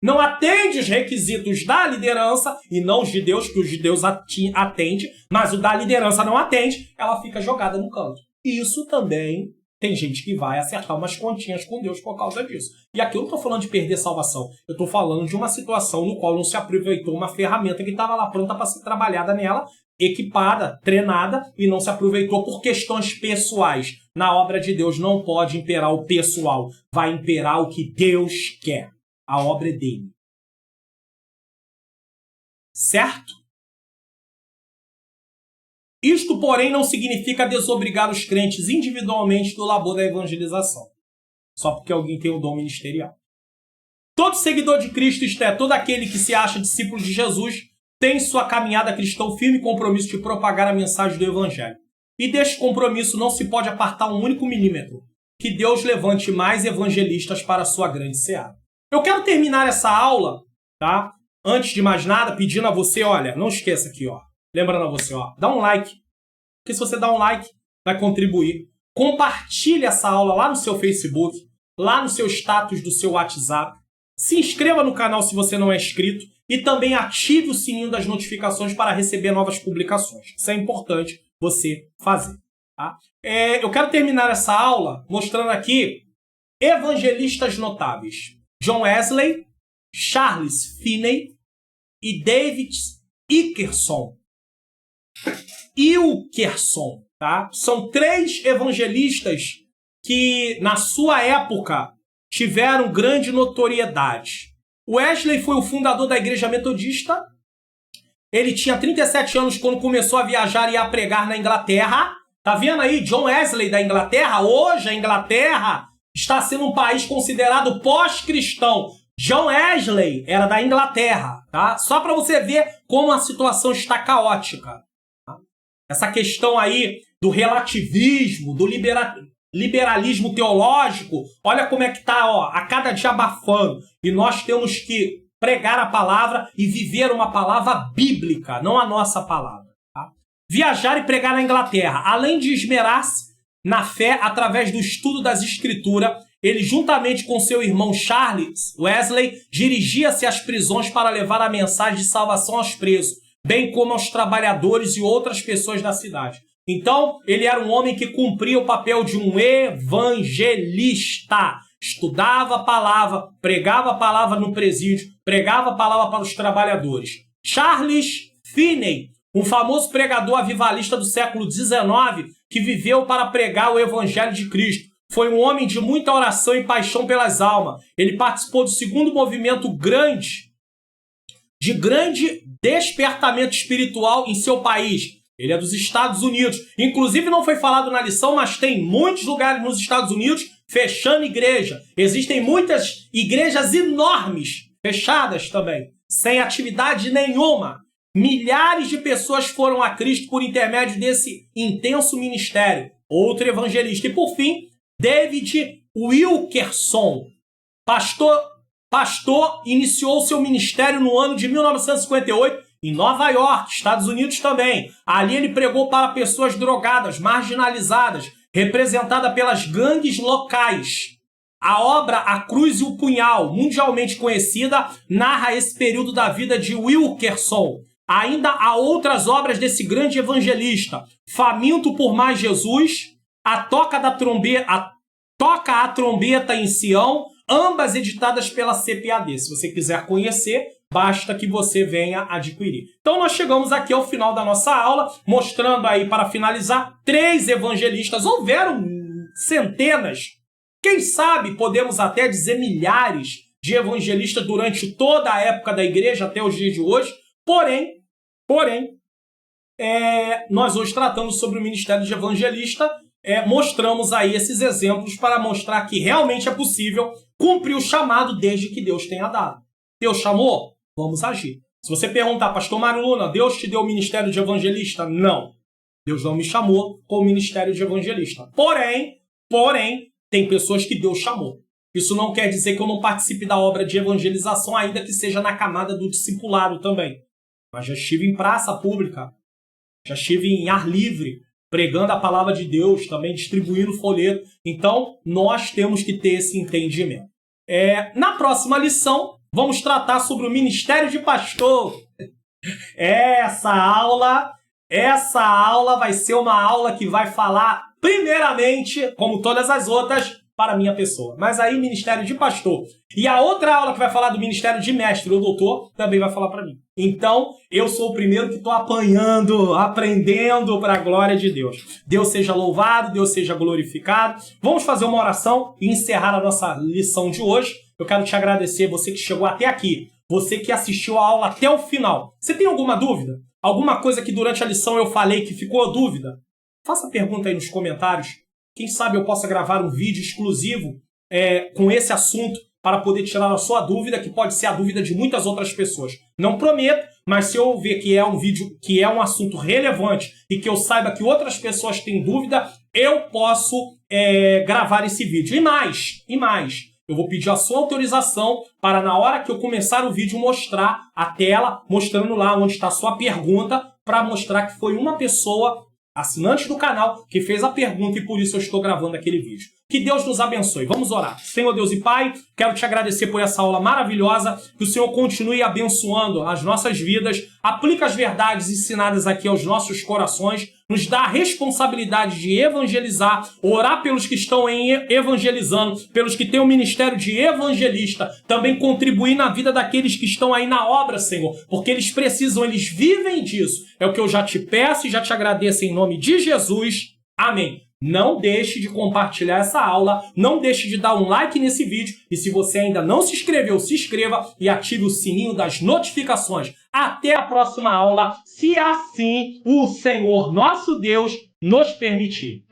não atende os requisitos da liderança, e não os de Deus, que os de Deus atende, mas o da liderança não atende, ela fica jogada no canto. Isso também tem gente que vai acertar umas continhas com Deus por causa disso. E aqui eu não estou falando de perder salvação, eu estou falando de uma situação no qual não se aproveitou uma ferramenta que estava lá pronta para ser trabalhada nela, equipada, treinada, e não se aproveitou por questões pessoais. Na obra de Deus não pode imperar o pessoal, vai imperar o que Deus quer. A obra é dele. Certo? Isto, porém, não significa desobrigar os crentes individualmente do labor da evangelização. Só porque alguém tem o dom ministerial. Todo seguidor de Cristo, isto é, todo aquele que se acha discípulo de Jesus, tem sua caminhada cristã firme compromisso de propagar a mensagem do Evangelho. E deste compromisso não se pode apartar um único milímetro. Que Deus levante mais evangelistas para a sua grande seara. Eu quero terminar essa aula, tá? Antes de mais nada, pedindo a você, olha, não esqueça aqui, ó. Lembrando a você, ó, dá um like. Porque se você dá um like, vai contribuir. Compartilhe essa aula lá no seu Facebook, lá no seu status do seu WhatsApp. Se inscreva no canal se você não é inscrito. E também ative o sininho das notificações para receber novas publicações. Isso é importante você fazer, tá? Eu quero terminar essa aula mostrando aqui evangelistas notáveis. John Wesley, Charles Finney e David Wilkerson. Tá? São 3 evangelistas que, na sua época, tiveram grande notoriedade. Wesley foi o fundador da Igreja Metodista. Ele tinha 37 anos quando começou a viajar e a pregar na Inglaterra. Tá vendo aí? John Wesley da Inglaterra. Hoje a Inglaterra está sendo um país considerado pós-cristão. John Wesley era da Inglaterra, tá? Só para você ver como a situação está caótica. Tá? Essa questão aí do relativismo, do liberalismo teológico, olha como é que tá, ó, a cada dia abafando. E nós temos que pregar a palavra e viver uma palavra bíblica, não a nossa palavra. Tá? Viajar e pregar na Inglaterra, além de esmerar-se na fé através do estudo das Escrituras, ele, juntamente com seu irmão Charles Wesley, dirigia-se às prisões para levar a mensagem de salvação aos presos, bem como aos trabalhadores e outras pessoas da cidade. Então, ele era um homem que cumpria o papel de um evangelista. Estudava a palavra, pregava a palavra no presídio, pregava a palavra para os trabalhadores. Charles Finney, um famoso pregador avivalista do século XIX, que viveu para pregar o Evangelho de Cristo. Foi um homem de muita oração e paixão pelas almas. Ele participou do segundo movimento de grande despertamento espiritual em seu país. Ele é dos Estados Unidos. Inclusive, não foi falado na lição, mas tem muitos lugares nos Estados Unidos fechando igreja. Existem muitas igrejas enormes, fechadas também, sem atividade nenhuma. Milhares de pessoas foram a Cristo por intermédio desse intenso ministério. Outro evangelista. E, por fim, David Wilkerson. Pastor iniciou seu ministério no ano de 1958 em Nova York, Estados Unidos também. Ali ele pregou para pessoas drogadas, marginalizadas, representada pelas gangues locais. A obra A Cruz e o Punhal, mundialmente conhecida, narra esse período da vida de Wilkerson. Ainda há outras obras desse grande evangelista. Faminto por mais Jesus, Toca a Trombeta em Sião, ambas editadas pela CPAD. Se você quiser conhecer, basta que você venha adquirir. Então nós chegamos aqui ao final da nossa aula, mostrando aí, para finalizar, 3 evangelistas. Houveram centenas, quem sabe podemos até dizer milhares de evangelistas durante toda a época da igreja até os dias de hoje. Porém, nós hoje tratamos sobre o ministério de evangelista, mostramos aí esses exemplos para mostrar que realmente é possível cumprir o chamado desde que Deus tenha dado. Deus chamou? Vamos agir. Se você perguntar, pastor Mário Luna, Deus te deu o ministério de evangelista? Não. Deus não me chamou com o ministério de evangelista. Porém, tem pessoas que Deus chamou. Isso não quer dizer que eu não participe da obra de evangelização, ainda que seja na camada do discipulado também. Mas já estive em praça pública, já estive em ar livre, pregando a palavra de Deus, também distribuindo folheto. Então, nós temos que ter esse entendimento. Na próxima lição, vamos tratar sobre o ministério de pastor. Essa aula vai ser uma aula que vai falar, primeiramente, como todas as outras, para a minha pessoa. Mas aí, ministério de pastor. E a outra aula que vai falar do ministério de mestre, o doutor, também vai falar para mim. Então, eu sou o primeiro que estou aprendendo para a glória de Deus. Deus seja louvado, Deus seja glorificado. Vamos fazer uma oração e encerrar a nossa lição de hoje. Eu quero te agradecer, você que chegou até aqui, você que assistiu a aula até o final. Você tem alguma dúvida? Alguma coisa que durante a lição eu falei que ficou dúvida? Faça a pergunta aí nos comentários. Quem sabe eu possa gravar um vídeo exclusivo com esse assunto para poder tirar a sua dúvida, que pode ser a dúvida de muitas outras pessoas. Não prometo, mas se eu ver que é um vídeo que é um assunto relevante e que eu saiba que outras pessoas têm dúvida, eu posso gravar esse vídeo. E mais, eu vou pedir a sua autorização para, na hora que eu começar o vídeo, mostrar a tela, mostrando lá onde está a sua pergunta, para mostrar que foi uma pessoa, assinante do canal, que fez a pergunta e por isso eu estou gravando aquele vídeo. Que Deus nos abençoe. Vamos orar. Senhor Deus e Pai, quero te agradecer por essa aula maravilhosa, que o Senhor continue abençoando as nossas vidas, aplica as verdades ensinadas aqui aos nossos corações, nos dá a responsabilidade de evangelizar, orar pelos que estão evangelizando, pelos que têm o ministério de evangelista, também contribuir na vida daqueles que estão aí na obra, Senhor, porque eles precisam, eles vivem disso. É o que eu já te peço e já te agradeço em nome de Jesus. Amém. Não deixe de compartilhar essa aula, não deixe de dar um like nesse vídeo e se você ainda não se inscreveu, se inscreva e ative o sininho das notificações. Até a próxima aula, se assim o Senhor nosso Deus nos permitir.